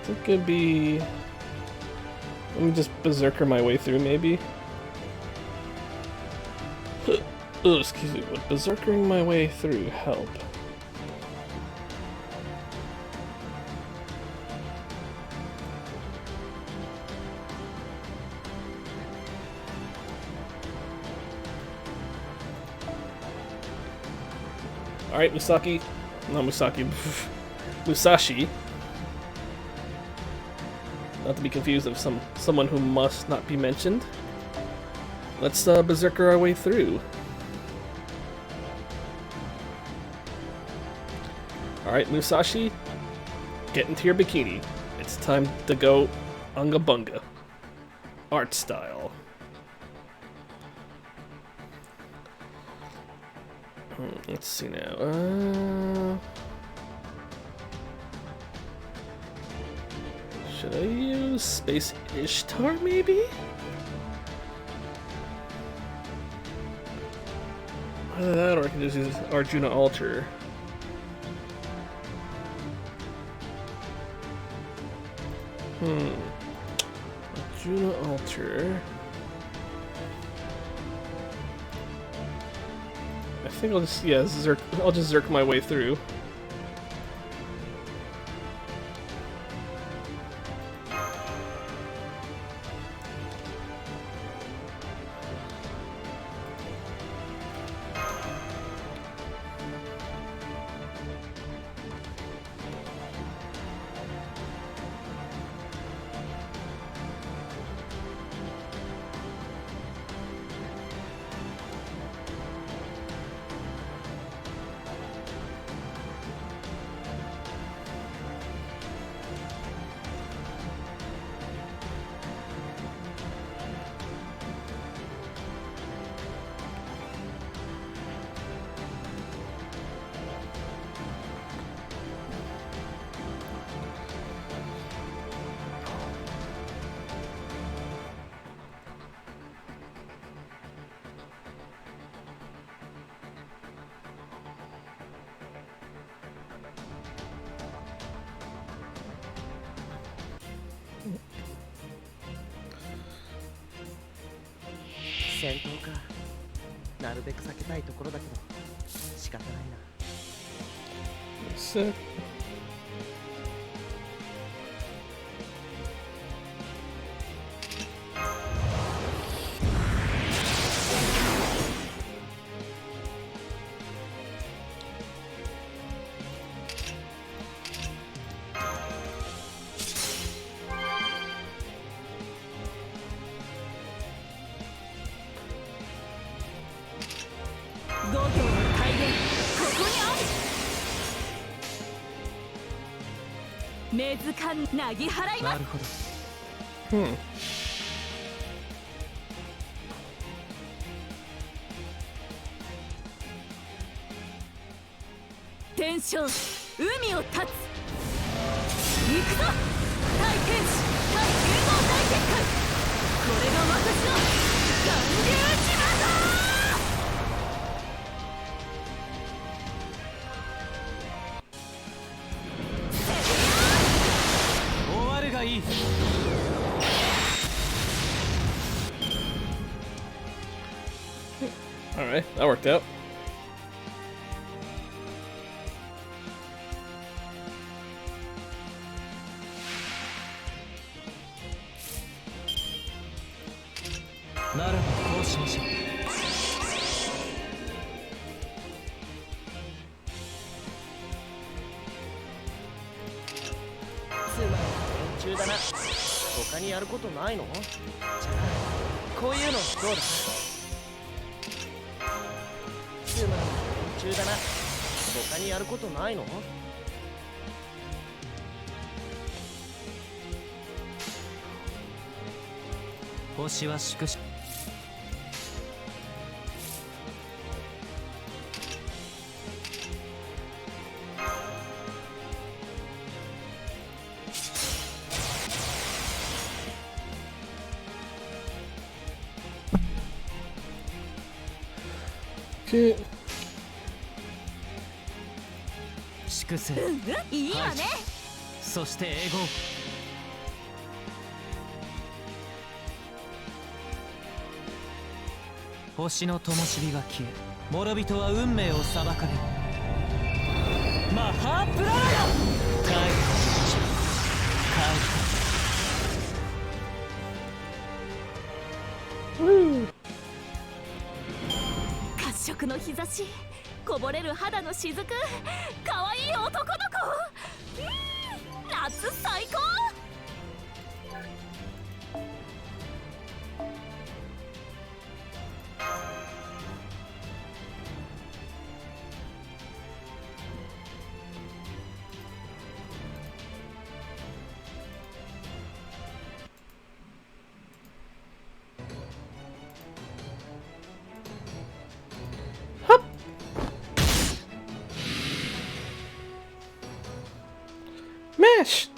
I think it'd be. Let me just berserker my way through, maybe. Oh, excuse me. Would berserkering my way through help? Alright, Musaki. Not Musaki. Musashi. Not to be confused with someone who must not be mentioned. Let's berserker our way through. Alright, Musashi, get into your bikini. It's time to go unga bunga. Art style. Let's see now. Should I use Space Ishtar, maybe? Either that, or I can just use Arjuna Altar. Arjuna Altar. I think I'll just, yeah, I'll just zerk my way through. 戦闘か。なるべく避けたいところだけど仕方ないな。 Sick. Hmm. 天将海を立つ。行くぞ。対天使対融合大結界。これが私の巌流島だ。終わるがいい。 Alright, that worked out.星は粛々。 Okay. 粛せ。いいわね。そして英語。 星の灯火が消え、諸人は運命を裁かれる。マハープララヤ。褐色の日差し、こぼれる肌の雫、可愛い男の子。夏最高。 Mash!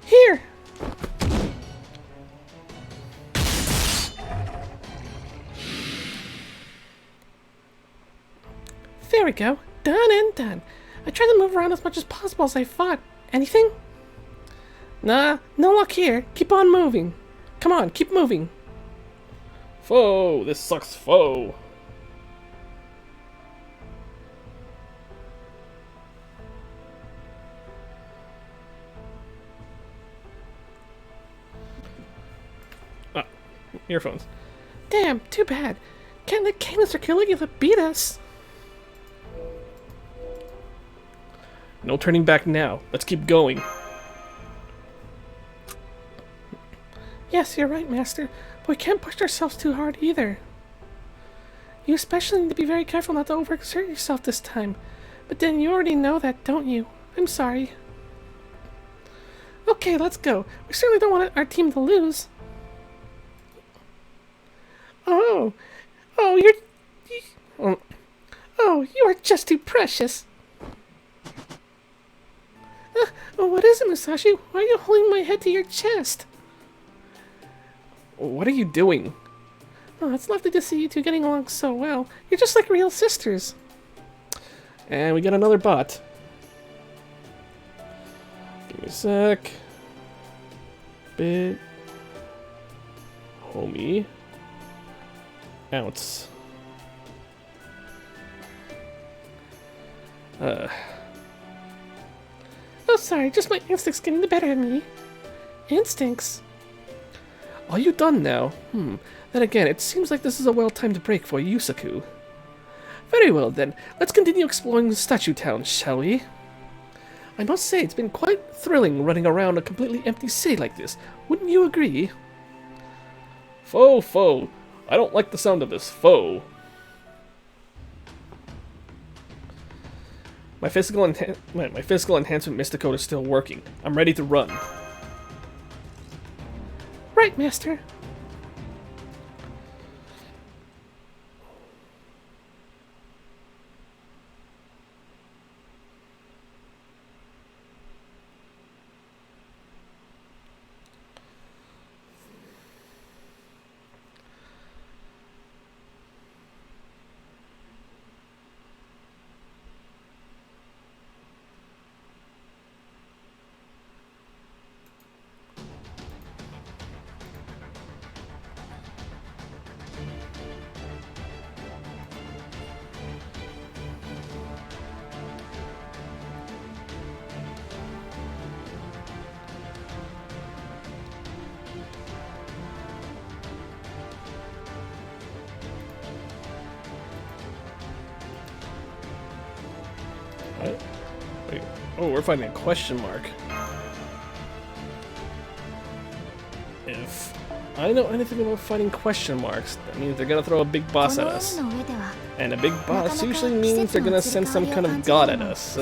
Here! There we go. Done and done. I tried to move around as much as possible as I fought. Anything? Nah, no luck here. Keep on moving. Come on, keep moving. Foe! This sucks, foe! Ah, earphones. Damn, too bad. Can't let Cadence or Caligula beat us. No turning back now. Let's keep going. Yes, you're right, Master. But we can't push ourselves too hard either. You especially need to be very careful not to overexert yourself this time. But then you already know that, don't you? I'm sorry. Okay, let's go. We certainly don't want our team to lose. Oh, you are just too precious. What is it, Musashi? Why are you holding my head to your chest? What are you doing? Oh, it's lovely to see you two getting along so well. You're just like real sisters. And we get another bot. Give me a sec. Bit. Homie. ounce. Oh, sorry, just my instincts getting the better of me. Instincts? Are you done now? Then again, it seems like this is a well-timed break for Yusaku. Very well then, let's continue exploring the Statue Town, shall we? I must say, it's been quite thrilling running around a completely empty city like this. Wouldn't you agree? Foe. I don't like the sound of this, foe. My physical enhancement Mysticode is still working. I'm ready to run. Right, Master. What? Wait. Oh, we're finding a question mark. If I know anything about fighting question marks, that means they're gonna throw a big boss at us. And a big boss usually means they're gonna send some kind of god at us, so,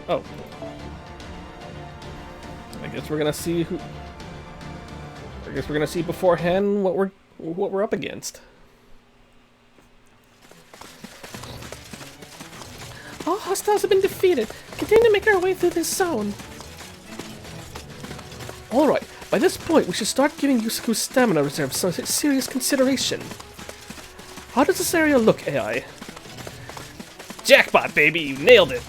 Oh. I guess we're gonna see beforehand what we're up against. All hostiles have been defeated. Continue to make our way through this zone. Alright, by this point we should start giving Yusaku's stamina reserve some serious consideration. How does this area look, AI? Jackpot, baby! You nailed it!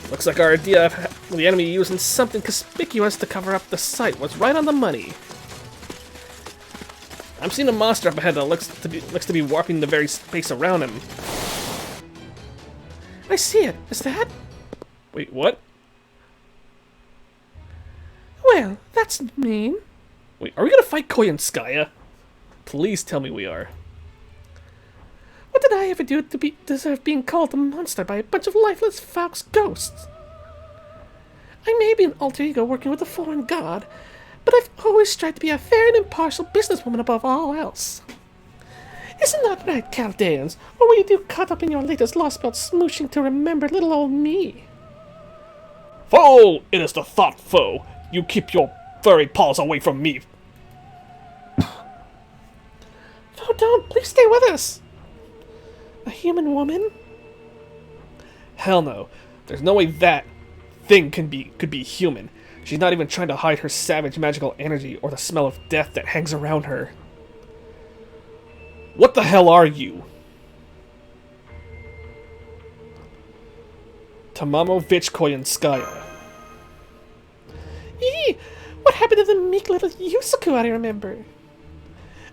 Looks like our idea of the enemy using something conspicuous to cover up the site was right on the money. I'm seeing a monster up ahead that looks to be warping the very space around him. I see it. Is that? Wait, what? Well, that's mean. Wait, are we gonna fight Koyanskaya? Please tell me we are. What did I ever do to deserve being called a monster by a bunch of lifeless Falx ghosts? I may be an alter ego working with a foreign god, but I've always tried to be a fair and impartial businesswoman above all else. Isn't that right, Chaldeans? Or were you too caught up in your latest Lostbelt smooshing to remember little old me? Foe! It is the thought, foe! You keep your furry paws away from me! Foe, don't! Please stay with us! A human woman? Hell no. There's no way that thing could be human. She's not even trying to hide her savage magical energy or the smell of death that hangs around her. What the hell are you? Tamamovich Koyanskaya. Eee! What happened to the meek little Yusaku I remember?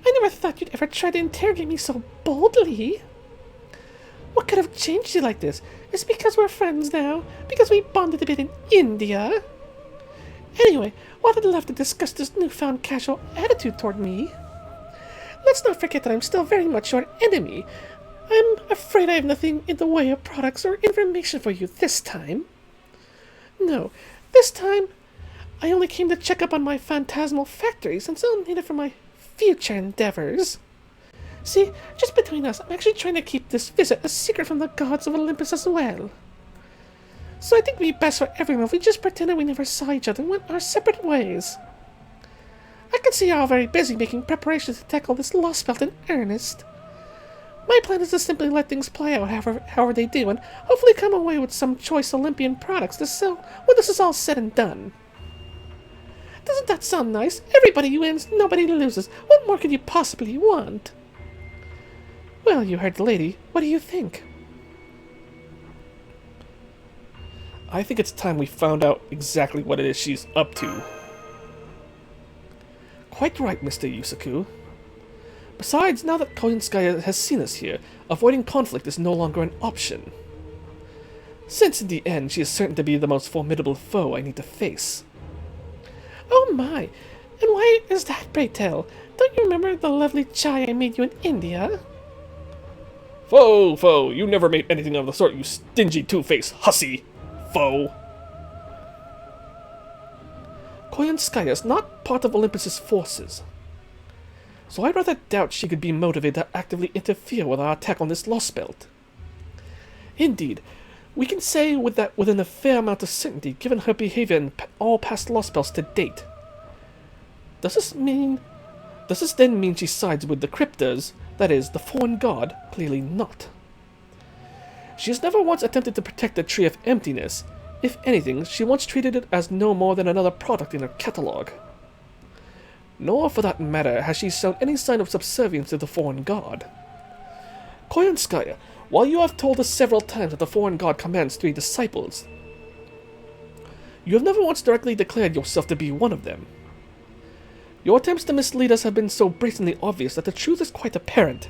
I never thought you'd ever try to interrogate me so boldly. What could have changed you like this? Is it because we're friends now? Because we bonded a bit in India? Anyway, what I'd love to discuss this newfound casual attitude toward me. Let's not forget that I'm still very much your enemy. I'm afraid I have nothing in the way of products or information for you this time. No, this time I only came to check up on my phantasmal factory since I'll need it for my future endeavors. See, just between us, I'm actually trying to keep this visit a secret from the gods of Olympus as well. So I think it would be best for everyone if we just pretended we never saw each other and went our separate ways. I can see you're all very busy making preparations to tackle this Lostbelt in earnest. My plan is to simply let things play out however they do and hopefully come away with some choice Olympian products to sell when this is all said and done. Doesn't that sound nice? Everybody wins, nobody loses. What more could you possibly want? Well, you heard the lady. What do you think? I think it's time we found out exactly what it is she's up to. Quite right, Mr. Yusaku. Besides, now that Koyanskaya has seen us here, avoiding conflict is no longer an option. Since in the end she is certain to be the most formidable foe I need to face. Oh my! And why is that, pray tell? Don't you remember the lovely chai I made you in India? Foe! You never made anything of the sort, you stingy two-faced hussy! Foe! Koyanskaya is not part of Olympus's forces, so I rather doubt she could be motivated to actively interfere with our attack on this Lostbelt. Indeed, we can say within a fair amount of certainty, given her behavior in all past Lostbelts to date. Does this then mean she sides with the Cryptors, that is, the foreign god? Clearly not. She has never once attempted to protect the Tree of Emptiness. If anything, she once treated it as no more than another product in her catalogue. Nor, for that matter, has she shown any sign of subservience to the foreign god. Koyanskaya, while you have told us several times that the foreign god commands 3 disciples, you have never once directly declared yourself to be one of them. Your attempts to mislead us have been so brazenly obvious that the truth is quite apparent.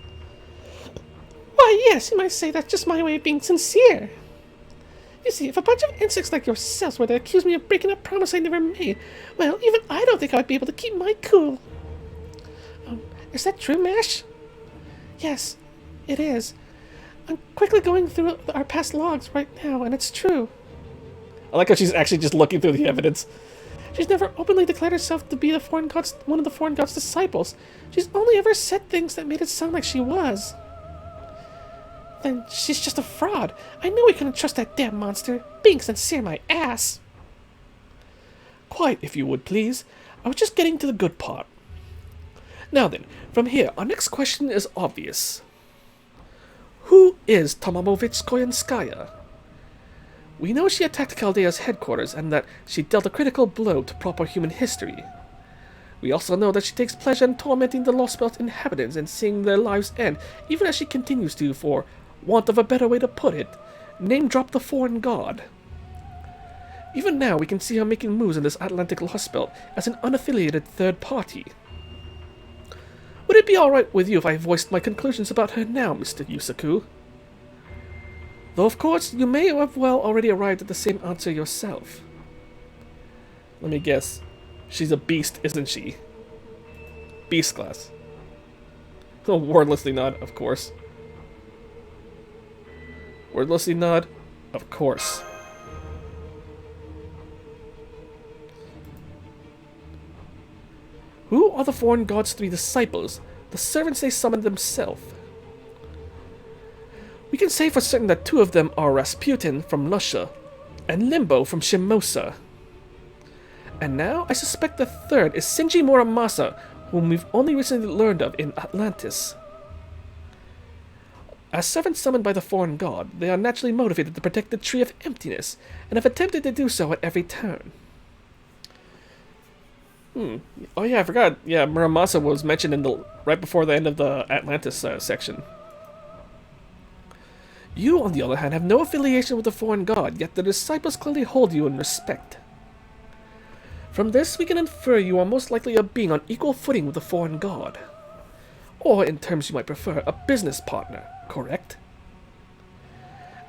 Why, yes, you might say that's just my way of being sincere. You see, if a bunch of insects like yourselves were to accuse me of breaking a promise I never made, well, even I don't think I'd be able to keep my cool. Is that true, Mash? Yes, it is. I'm quickly going through our past logs right now, and it's true. I like how she's actually just looking through the evidence. She's never openly declared herself to be one of the foreign god's disciples. She's only ever said things that made it sound like she was. Then she's just a fraud. I knew we couldn't trust that damn monster. Being sincere, my ass. Quiet, if you would, please. I was just getting to the good part. Now then, from here, our next question is obvious. Who is Tomamovich Koyanskaya? We know she attacked Chaldea's headquarters and that she dealt a critical blow to proper human history. We also know that she takes pleasure in tormenting the Lostbelt inhabitants and seeing their lives end, even as she continues to, for want of a better way to put it, name-drop the foreign god. Even now, we can see her making moves in this Atlantic Lostbelt as an unaffiliated third party. Would it be alright with you if I voiced my conclusions about her now, Mr. Yusaku? Though, of course, you may have well already arrived at the same answer yourself. Let me guess. She's a beast, isn't she? Beast class. Oh, wordlessly nod, of course. Wordlessly nod, of course. Who are the foreign gods' 3 disciples, the servants they summoned themselves? We can say for certain that 2 of them are Rasputin from Lussia and Limbo from Shimosa. And now I suspect the 3rd is Shinji Muramasa, whom we've only recently learned of in Atlantis. As servants summoned by the foreign god, they are naturally motivated to protect the Tree of Emptiness, and have attempted to do so at every turn. Oh yeah, I forgot. Yeah, Muramasa was mentioned in right before the end of the Atlantis section. You, on the other hand, have no affiliation with the foreign god, yet the disciples clearly hold you in respect. From this, we can infer you are most likely a being on equal footing with the foreign god. Or, in terms you might prefer, a business partner, correct?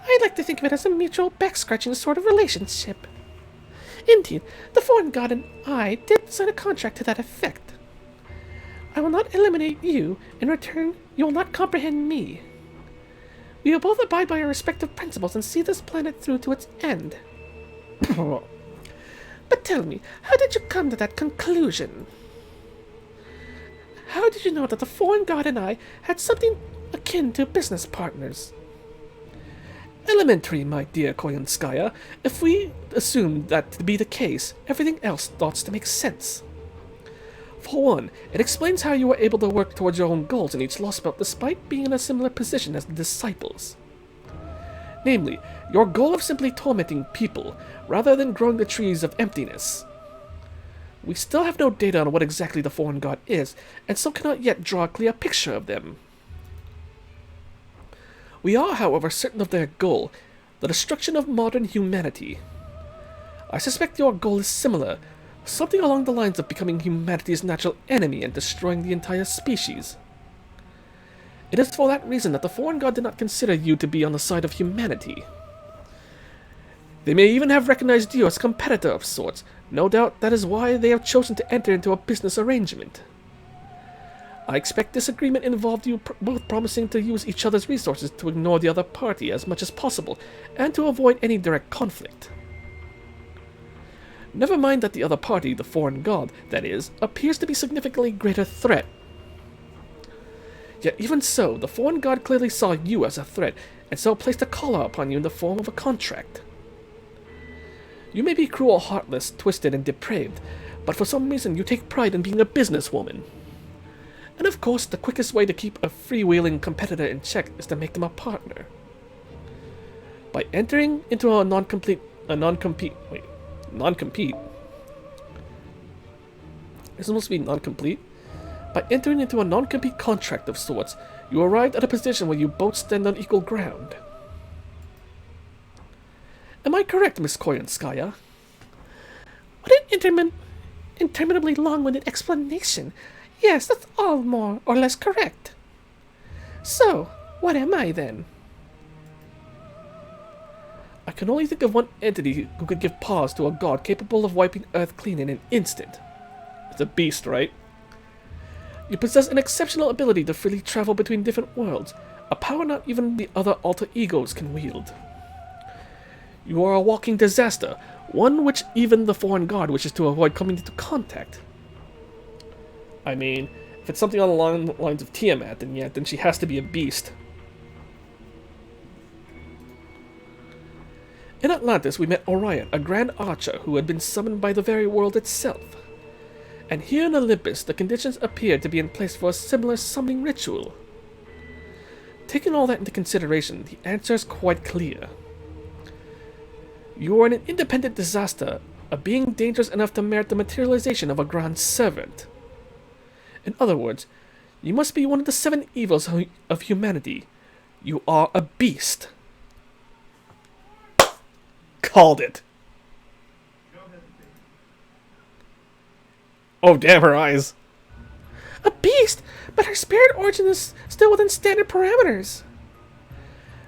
I'd like to think of it as a mutual back-scratching sort of relationship. Indeed, the foreign god and I did sign a contract to that effect. I will not eliminate you. In return, you will not comprehend me. We will both abide by our respective principles and see this planet through to its end. But tell me, how did you come to that conclusion? How did you know that the foreign god and I had something akin to business partners? Elementary, my dear Koyanskaya. If we assume that to be the case, everything else starts to make sense. For one, it explains how you were able to work towards your own goals in each Lostbelt despite being in a similar position as the disciples. Namely, your goal of simply tormenting people, rather than growing the trees of emptiness. We still have no data on what exactly the foreign god is, and so cannot yet draw a clear picture of them. We are, however, certain of their goal, the destruction of modern humanity. I suspect your goal is similar, something along the lines of becoming humanity's natural enemy and destroying the entire species. It is for that reason that the foreign god did not consider you to be on the side of humanity. They may even have recognized you as a competitor of sorts. No doubt that is why they have chosen to enter into a business arrangement. I expect this agreement involved you both promising to use each other's resources to ignore the other party as much as possible, and to avoid any direct conflict. Never mind that the other party, the foreign god, that is, appears to be a significantly greater threat. Yet even so, the foreign god clearly saw you as a threat, and so placed a collar upon you in the form of a contract. You may be cruel, heartless, twisted, and depraved, but for some reason you take pride in being a businesswoman. And of course, the quickest way to keep a freewheeling competitor in check is to make them a partner. By entering into a non-compete. It's supposed to be non-complete. By entering into a non-compete contract of sorts, you arrived at a position where you both stand on equal ground. Am I correct, Miss Koyanskaya? What an interminably long-winded explanation. Yes, that's all more or less correct. So, what am I then? I can only think of one entity who could give pause to a god capable of wiping Earth clean in an instant. It's a beast, right? You possess an exceptional ability to freely travel between different worlds, a power not even the other alter egos can wield. You are a walking disaster, one which even the foreign god wishes to avoid coming into contact. I mean, if it's something along the lines of Tiamat, then she has to be a beast. In Atlantis, we met Orion, a grand archer who had been summoned by the very world itself. And here in Olympus, the conditions appeared to be in place for a similar summoning ritual. Taking all that into consideration, the answer is quite clear. You are an independent disaster, a being dangerous enough to merit the materialization of a grand servant. In other words, you must be one of the 7 evils of humanity. You are a beast. Called it. Oh, damn, her eyes. A beast? But her spirit origin is still within standard parameters.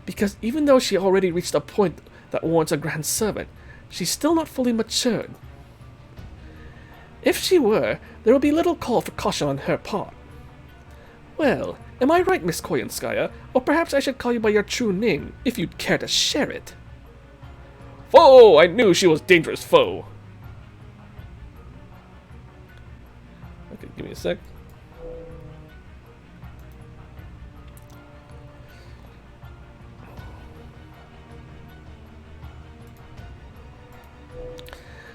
Because even though she already reached a point that warrants a grand servant, she's still not fully matured. If she were, there would be little call for caution on her part. Well, am I right, Miss Koyanskaya? Or perhaps I should call you by your true name, if you'd care to share it. Foe! I knew she was dangerous, foe! Okay, give me a sec.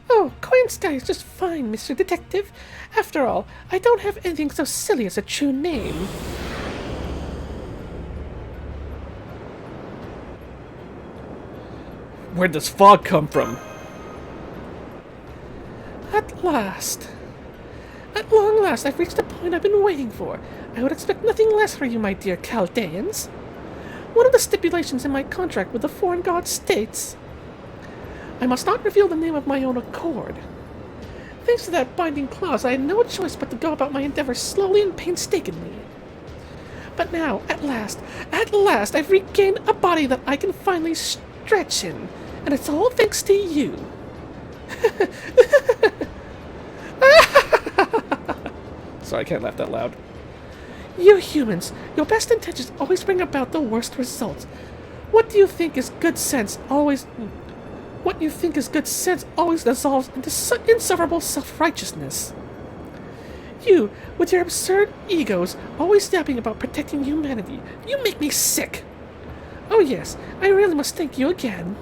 Oh, Koyanskaya is just fine, Mr. Detective. After all, I don't have anything so silly as a true name. Where'd this fog come from? At last. At long last, I've reached the point I've been waiting for. I would expect nothing less for you, my dear Chaldeans. One of the stipulations in my contract with the foreign god states I must not reveal the name of my own accord. Thanks to that binding clause, I had no choice but to go about my endeavors slowly and painstakingly. But now, at last, I've regained a body that I can finally stretch in, and it's all thanks to you. Sorry, I can't laugh that loud. You humans, your best intentions always bring about the worst results. What you think is good sense always dissolves into insufferable self-righteousness. You, with your absurd egos, always yapping about protecting humanity, you make me sick. Oh yes, I really must thank you again.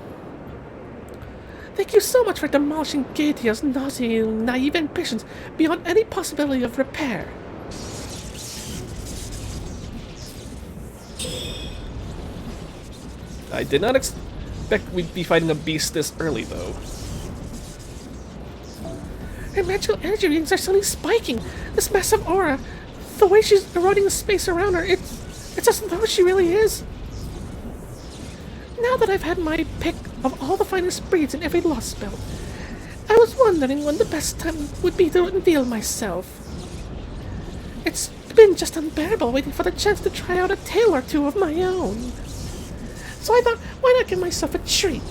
Thank you so much for demolishing Gaetia's nauseating, naive ambitions beyond any possibility of repair. I did not expect we'd be fighting a beast this early, though. Her magical energy readings are suddenly spiking. This massive aura, the way she's eroding the space around her, it's as though she really is. Now that I've had my pick of all the finest breeds in every Lostbelt, I was wondering when the best time would be to reveal myself. It's been just unbearable waiting for the chance to try out a tale or two of my own. So I thought, why not give myself a treat?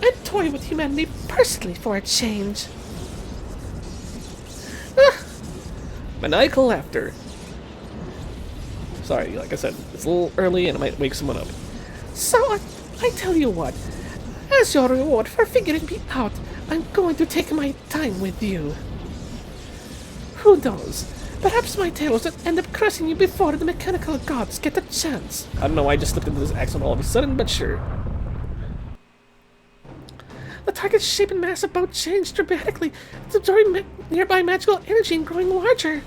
And toy with humanity personally for a change. Maniacal laughter. Sorry, like I said, it's a little early and it might wake someone up. So I tell you what, as your reward for figuring me out, I'm going to take my time with you. Who knows? Perhaps my tales will end up crushing you before the mechanical gods get a chance. I don't know why I just slipped into this accent all of a sudden, but sure. The target's shape and mass of both changed dramatically. It's absorbing nearby magical energy and growing larger.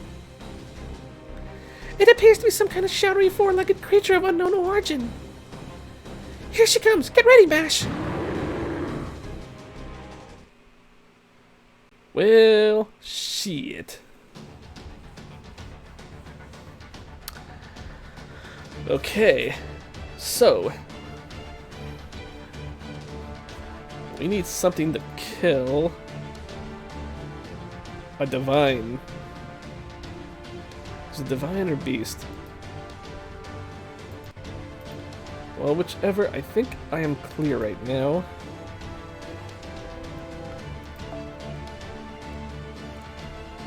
It appears to be some kind of shadowy four-legged creature of unknown origin. Here she comes. Get ready, Mash. Well, shit. Okay, so we need something to kill a divine. Is it divine or beast? Well, whichever. I think I am clear right now.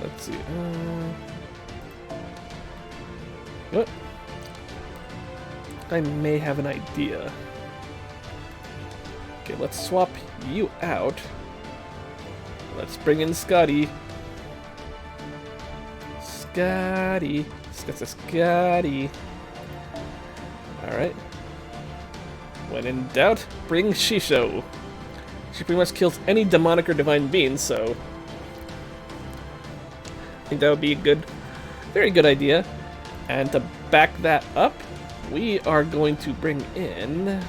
Let's see. What? I may have an idea. Okay, let's swap you out. Let's bring in Scotty. Scotty. Scotty. Alright. When in doubt, bring Shisho. She pretty much kills any demonic or divine being, so I think that would be a good, very good idea. And to back that up, we are going to bring in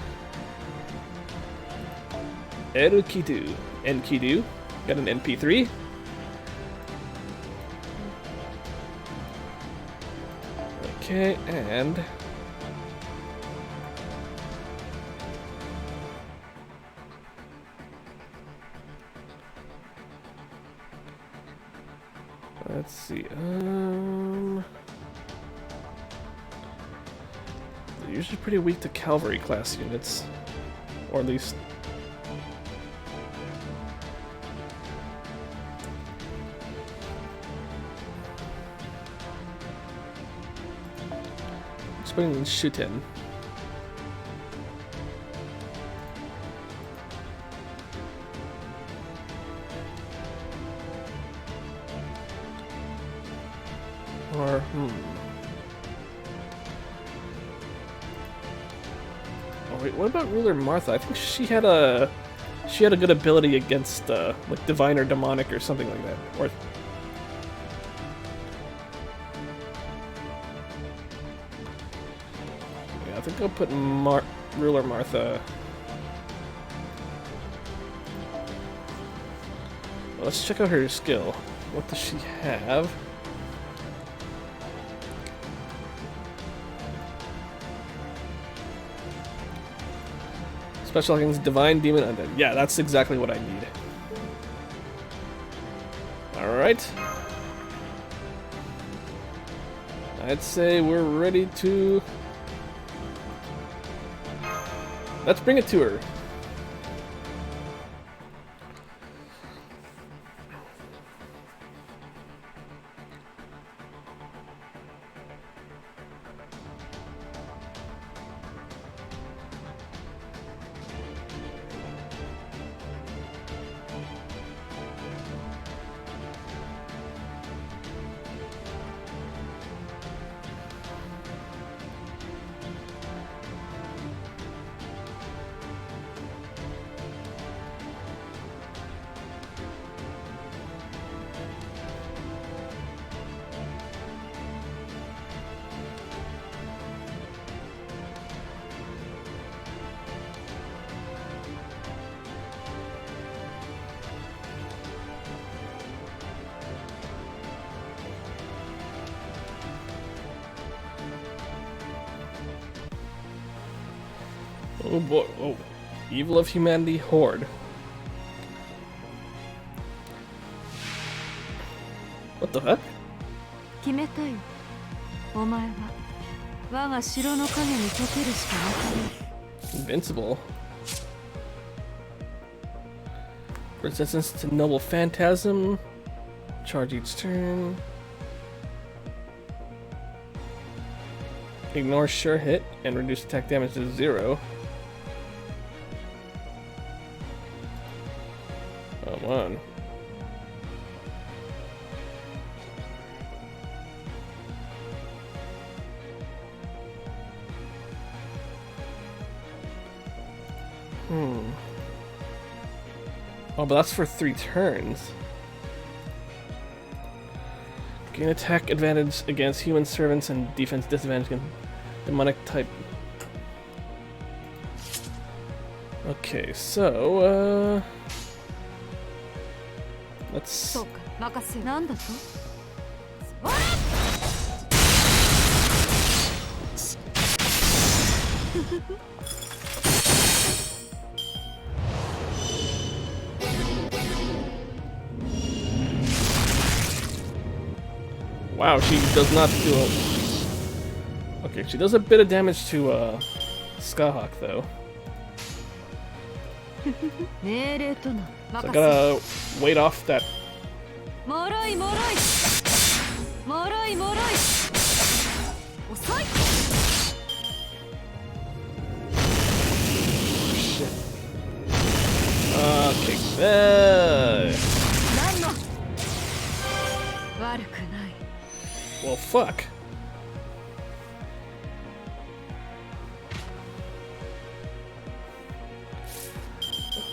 Enkidu. Enkidu. Got an NP3. Okay, and let's see. They're usually pretty weak to cavalry class units, or at least. Let's bring in Shuten. Or Oh wait, what about Ruler Martha? I think she had a good ability against like divine or demonic or something like that. Or yeah, I think I'll put Ruler Martha. Well, let's check out her skill. What does she have? Special against Divine, Demon, Undead. Yeah, that's exactly what I need. Alright. I'd say we're ready to... Let's bring it to her. Oh boy, oh. Evil of Humanity Horde. What the heck? 決めたよ。お前は我が城の影に溶けるしかなかろう。 Invincible. Resistance to Noble Phantasm. Charge each turn. Ignore sure hit and reduce attack damage to 0. Come on. Oh, but that's for 3 turns. Gain attack advantage against human servants and defense disadvantage against demonic type. Okay, so, let's... そうか、任せよ。なんだと？Wow, she does not do a... Okay, she does a bit of damage to, Skahawk, though. 命令とな。 So I 任せよ。 gotta wait off that... もろいもろい。もろいもろい。遅い。 Shit. Okay, 何の悪くない。 well, fuck.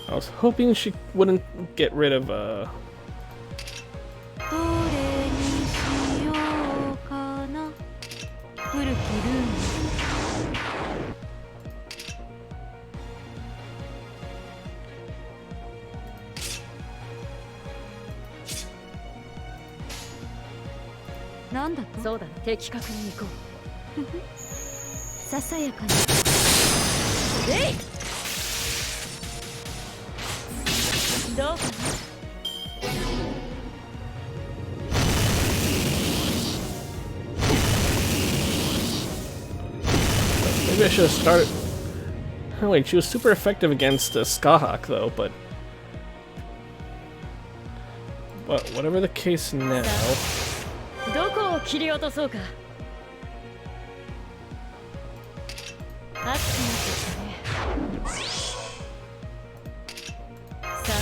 I was hoping she wouldn't get rid of, どれにしようかな。古きルーム。 なんだと？そうだね。的確に行こう。ささやかに。えい！どうかな？ Maybe I should have started... Oh wait, she was super effective against Skahawk, though, but... Well, whatever the case now... どこを切り落とそうか。熱くなってきたね。さあ、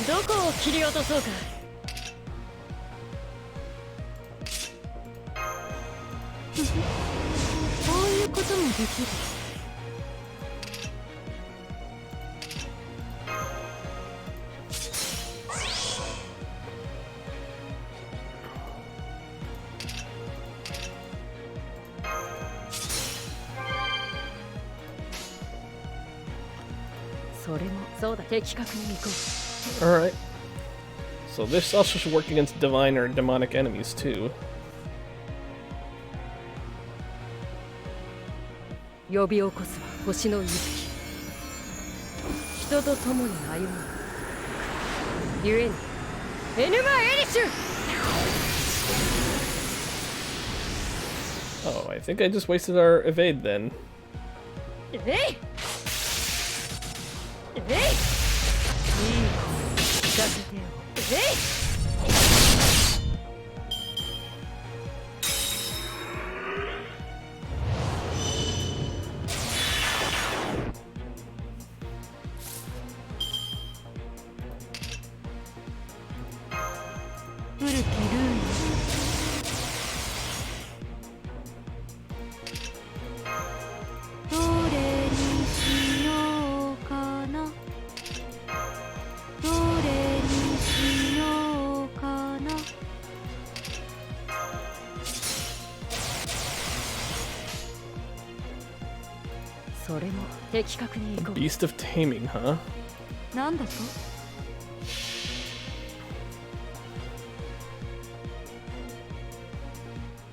どこを切り落とそうか。こういうこともできる。それもそうだ。的確に行こう。 Alright. So this also should work against divine or demonic enemies, too. 呼び起こすは星の息吹。人と共に歩む。ゆえにエヌマ・エリシュ。 Oh, I think I just wasted our evade then. えい！えい！いい子聞かせてよ。えい！ 古きルーム。どれにしようかな。どれにしようかな。それも的確に行こう。 Beast of Taming, huh? なんだと？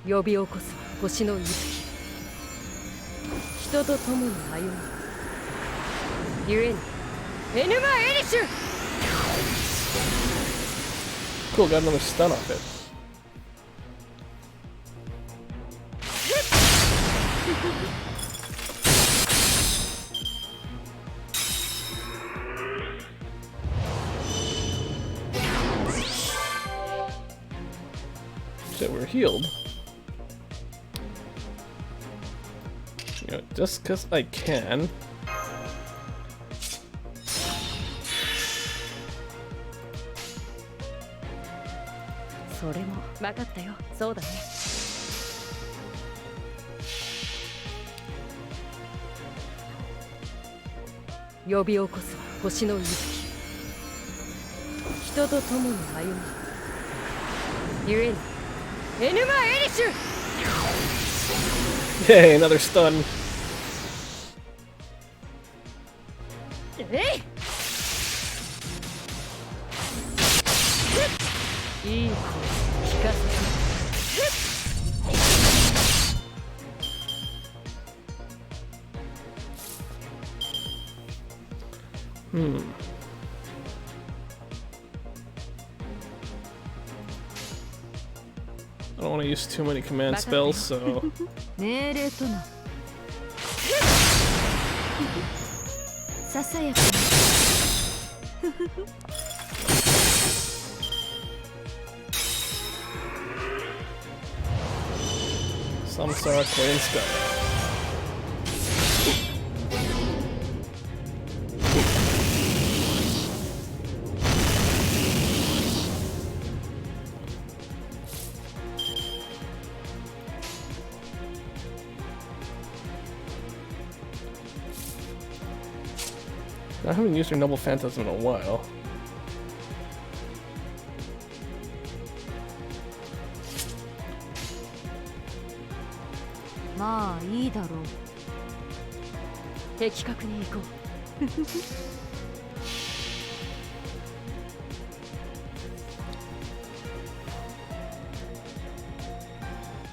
呼び起こす星の息吹。人と共に歩む。ゆえにエヌマ・エリシュ。 Cool, got another stun off it. Shit, we're healed. You know, just because I can. Yay, another stun. I don't want to use too many command spells, so... Samsara Koyanskaya. I haven't used her Noble Phantasm in a while.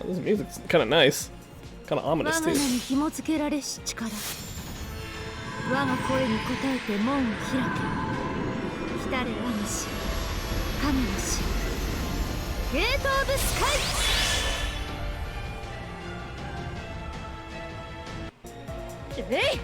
This music's kind of nice. Kind of ominous too. 我が声に応えて門を開け。来たれは主、神の主、ゲートオブスカイ。えい。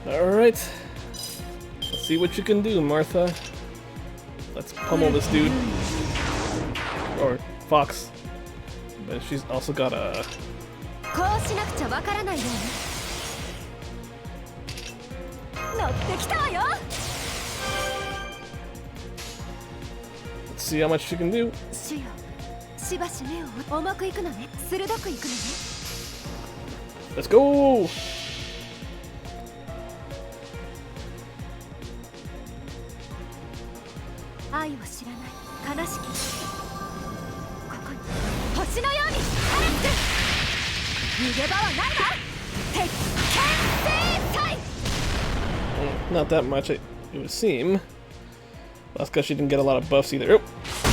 Alright. Let's see what you can do, Martha. Let's pummel this dude. Or Fox. But she's also got a... Let's see how much she can do. Let's go! Not that much, it would seem. That's because she didn't get a lot of buffs either. Oh,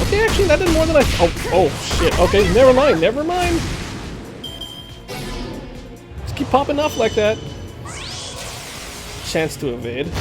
okay, actually, that did more than I... Oh, shit. Okay, never mind, never mind. Just keep popping off like that. Chance to evade.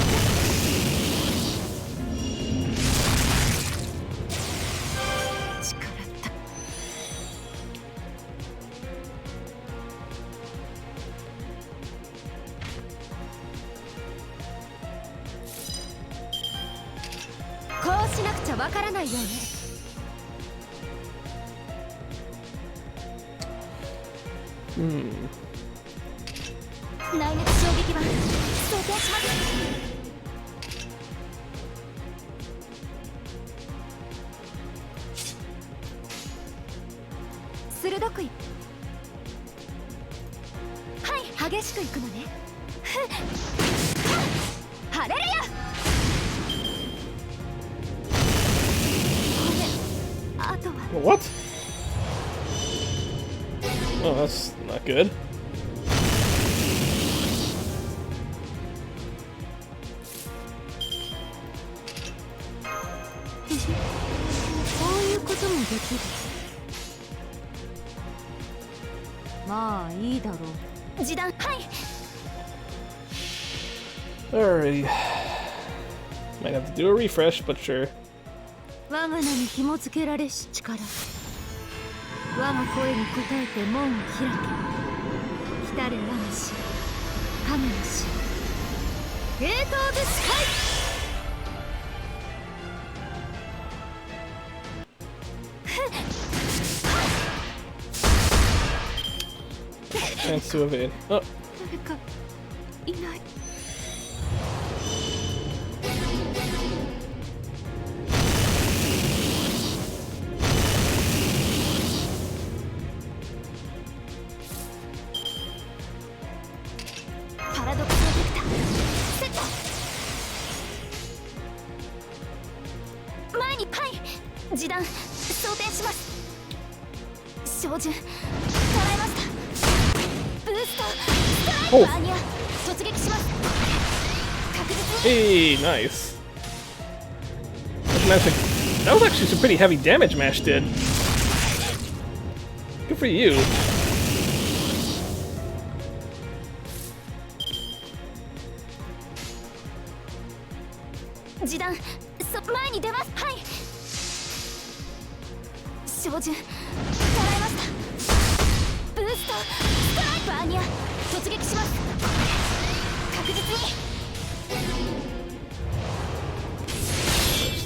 What? Oh, that's not good. Alrighty. Might have to do a refresh, but sure. 我が名に紐付けられし力、我が声に応えて門を開け、来たれ我が死、神の死、ゲート・オブ・スカイ。 Chance to evade. Oh, 誰かいない。パラドクスエフェクターセット。前にパイ、示弾装填します。照準捉えました。 ブーストストライクアニア突撃します。確実に。 hey, nice. That was actually some pretty heavy damage Mash did. Good for you. 示弾前に出ます。はい。照準捉えました。ブーストストライクアニア突撃します。確実に。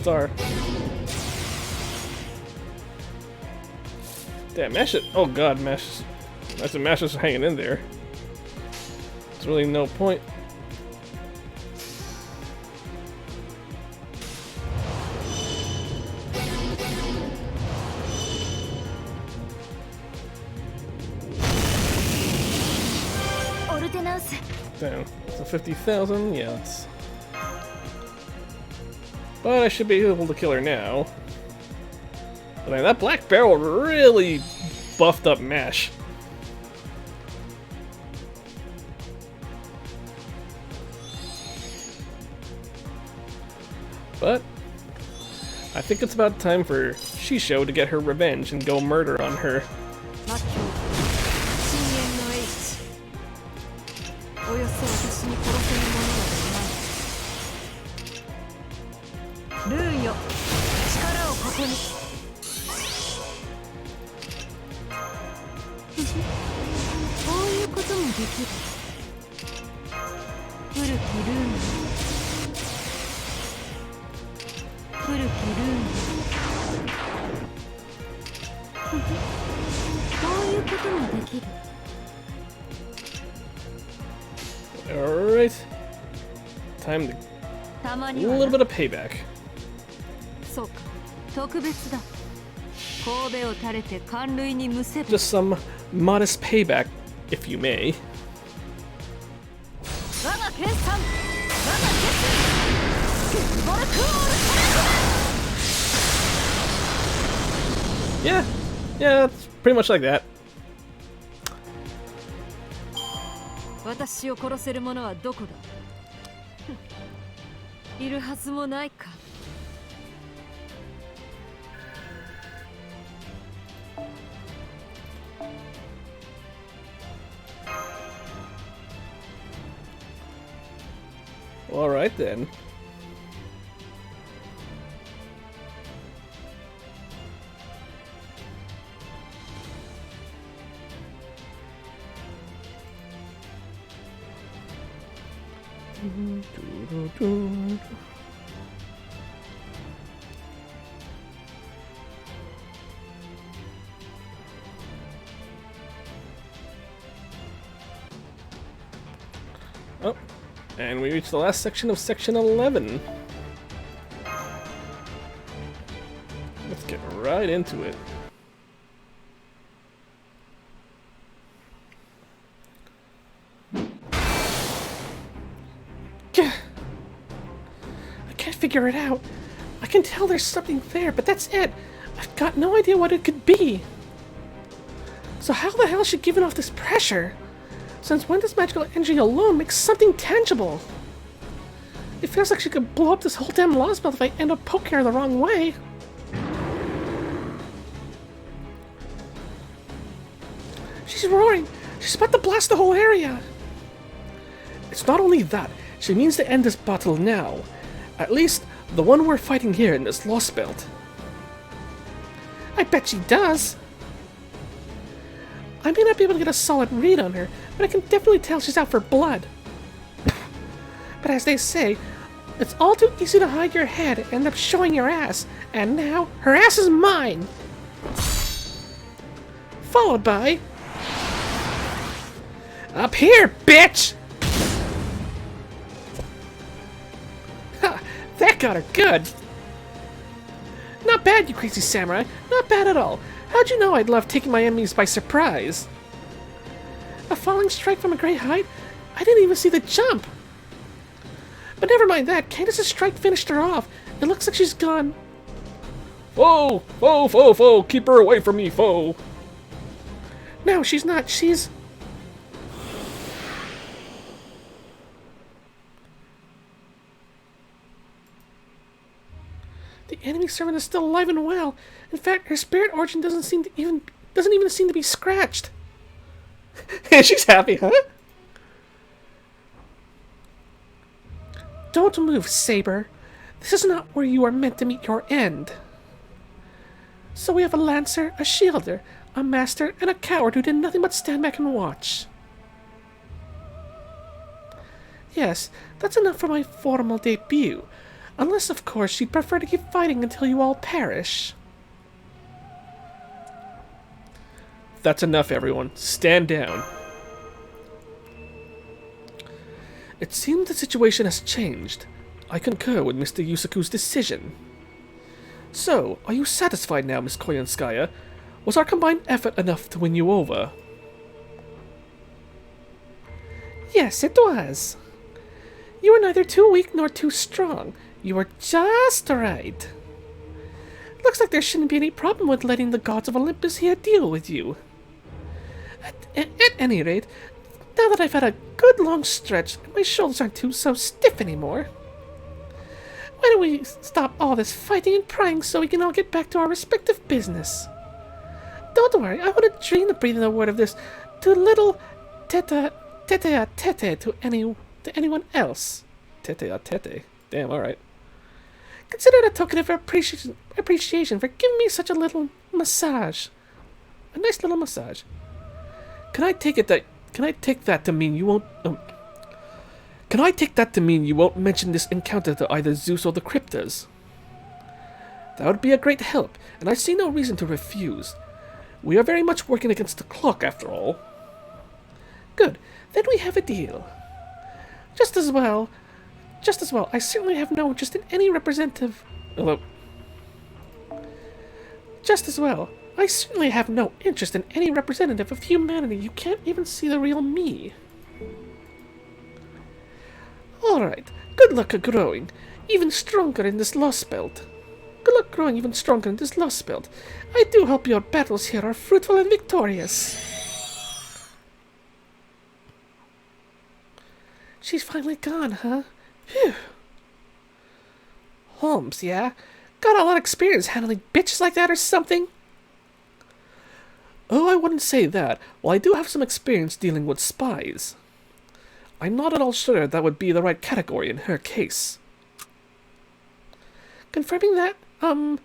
Star. Damn, Mash it. Oh god, Mash. That's a Mash is hanging in there. There's really no point. Damn, it's a 50,000. Yeah, it's. But I should be able to kill her now. But man, that black barrel really buffed up Mash. But I think it's about time for Shisho to get her revenge and go murder on her. およそ私に殺せるものはない。ルーンよ、力をここに。こういうこともできる。古きルーンよ、古きルーンよ。こういうこともできる。 Alright. Time to. A little bit of payback. そうか、特別だ。神戸を垂れて寒類にむせぶ。 Just some modest payback, if you may. 我が決算、我が決ボルクオール。 Yeah, it's pretty much like that. 私を殺せる者はどこだ。いるはずもないか。All right then. Oh, and we reached the last section of section 11. Let's get right into it. I can't figure it out. I can tell there's something there, but that's it. I've got no idea what it could be. So how the hell is she giving off this pressure? Since when does magical energy alone make something tangible? It feels like she could blow up this whole damn Lostbelt if I end up poking her the wrong way. She's roaring! She's about to blast the whole area! It's not only that, She means to end this battle now. At least, the one we're fighting here in this Lostbelt. I bet she does. I may not be able to get a solid read on her, but I can definitely tell she's out for blood. But as they say, it's all too easy to hide your head and end up showing your ass. And now, her ass is mine! Followed by... Up here, bitch! Ha! That got her good! Not bad, you crazy samurai. Not bad at all. How'd you know I'd love taking my enemies by surprise? A falling strike from a great height? I didn't even see the jump! But never mind that, Candace's strike finished her off. It looks like she's gone. Foe! Foe! Foe! Foe! Keep her away from me, foe! No, she's not. She's... The enemy servant is still alive and well. In fact, her spirit origin doesn't even seem to be scratched. She's happy, huh? Don't move, Saber. This is not where you are meant to meet your end. So we have a lancer, a shielder, a master, and a coward who did nothing but stand back and watch. Yes, that's enough for my formal debut. Unless, of course, you'd prefer to keep fighting until you all perish. That's enough, everyone. Stand down. It seems the situation has changed. I concur with Mr. Yusaku's decision. So, are you satisfied now, Miss Koyanskaya? Was our combined effort enough to win you over? Yes, it was. You were neither too weak nor too strong. You were just right. Looks like there shouldn't be any problem with letting the gods of Olympus here deal with you. At any rate, now that I've had a good long stretch, my shoulders aren't so stiff anymore. Why don't we stop all this fighting and prying so we can all get back to our respective business? Don't worry, I wouldn't dream of breathing a word of this to little tete-a-tete to anyone else. Tete-a-tete. Damn, alright. Consider it a token of appreciation for giving me such a little massage. A nice little massage. Can I take that to mean you won't... Can I take that to mean you won't mention this encounter to either Zeus or the Cryptas? That would be a great help, and I see no reason to refuse. We are very much working against the clock, after all. Good. Then we have a deal. Just as well, I certainly have no interest in any representative... Just as well, I certainly have no interest in any representative of humanity who can't even see the real me. Alright, good luck growing even stronger in this Lostbelt. Good luck growing even stronger in this Lostbelt. I do hope your battles here are fruitful and victorious. She's finally gone, huh? Phew. Holmes, yeah? Got a lot of experience handling bitches like that or something? Oh, I wouldn't say that. Well, I do have some experience dealing with spies. I'm not at all sure that would be the right category in her case. Confirming that, I'll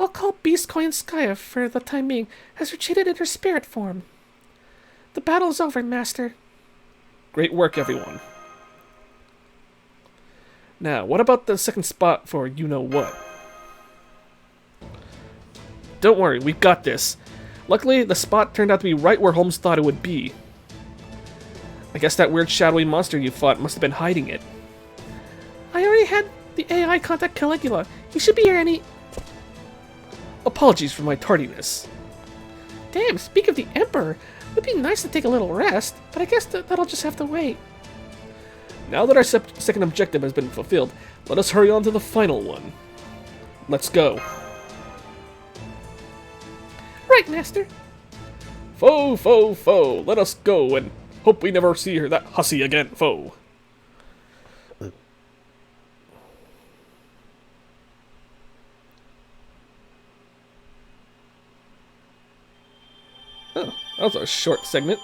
call Beast Koyanskaya for the time being, has retreated in her spirit form. The battle is over, Master. Great work, everyone. Now, what about the second spot for you-know-what? Don't worry, we've got this. Luckily, the spot turned out to be right where Holmes thought it would be. I guess that weird shadowy monster you fought must have been hiding it. I already had the AI contact Caligula. He should be here any... Apologies for my tardiness. Damn, speak of the Emperor. It would be nice to take a little rest, but I guess that'll just have to wait. Now that our second objective has been fulfilled, let us hurry on to the final one. Let's go. Right, Master. Foe, foe, foe, let us go and hope we never see her that hussy again, foe. Oh, that was a short segment.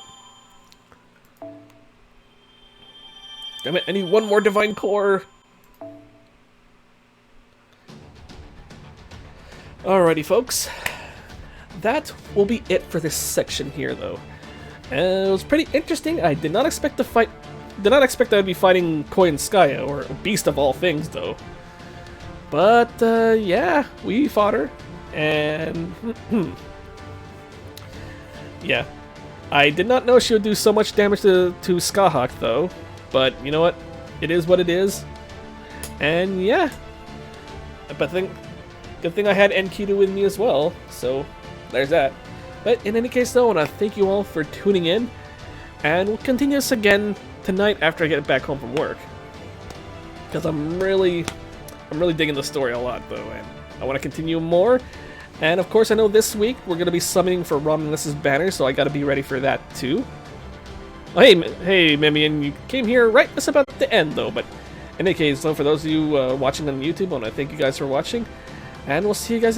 Damn it, I need one more Divine Core. Alrighty, folks. That will be it for this section here, though. It was pretty interesting. I did not expect to fight. Did not expect I would be fighting Koyanskaya, or a beast of all things, though. But yeah, we fought her, and yeah, I did not know she would do so much damage to Skahawk, though. But you know what? It is what it is. And yeah, but good thing I had Enkidu with me as well. So there's that. But in any case, though, I want to thank you all for tuning in, and we'll continue this again tonight after I get back home from work. Because I'm really digging the story a lot, though, and I want to continue more. And of course, I know this week we're going to be summoning for Romulus' banner, so I got to be ready for that too. Oh, hey, Mimian, you came here right just about the end, though. But in any case, though, for those of you watching on YouTube, I want to thank you guys for watching, and we'll see you guys again.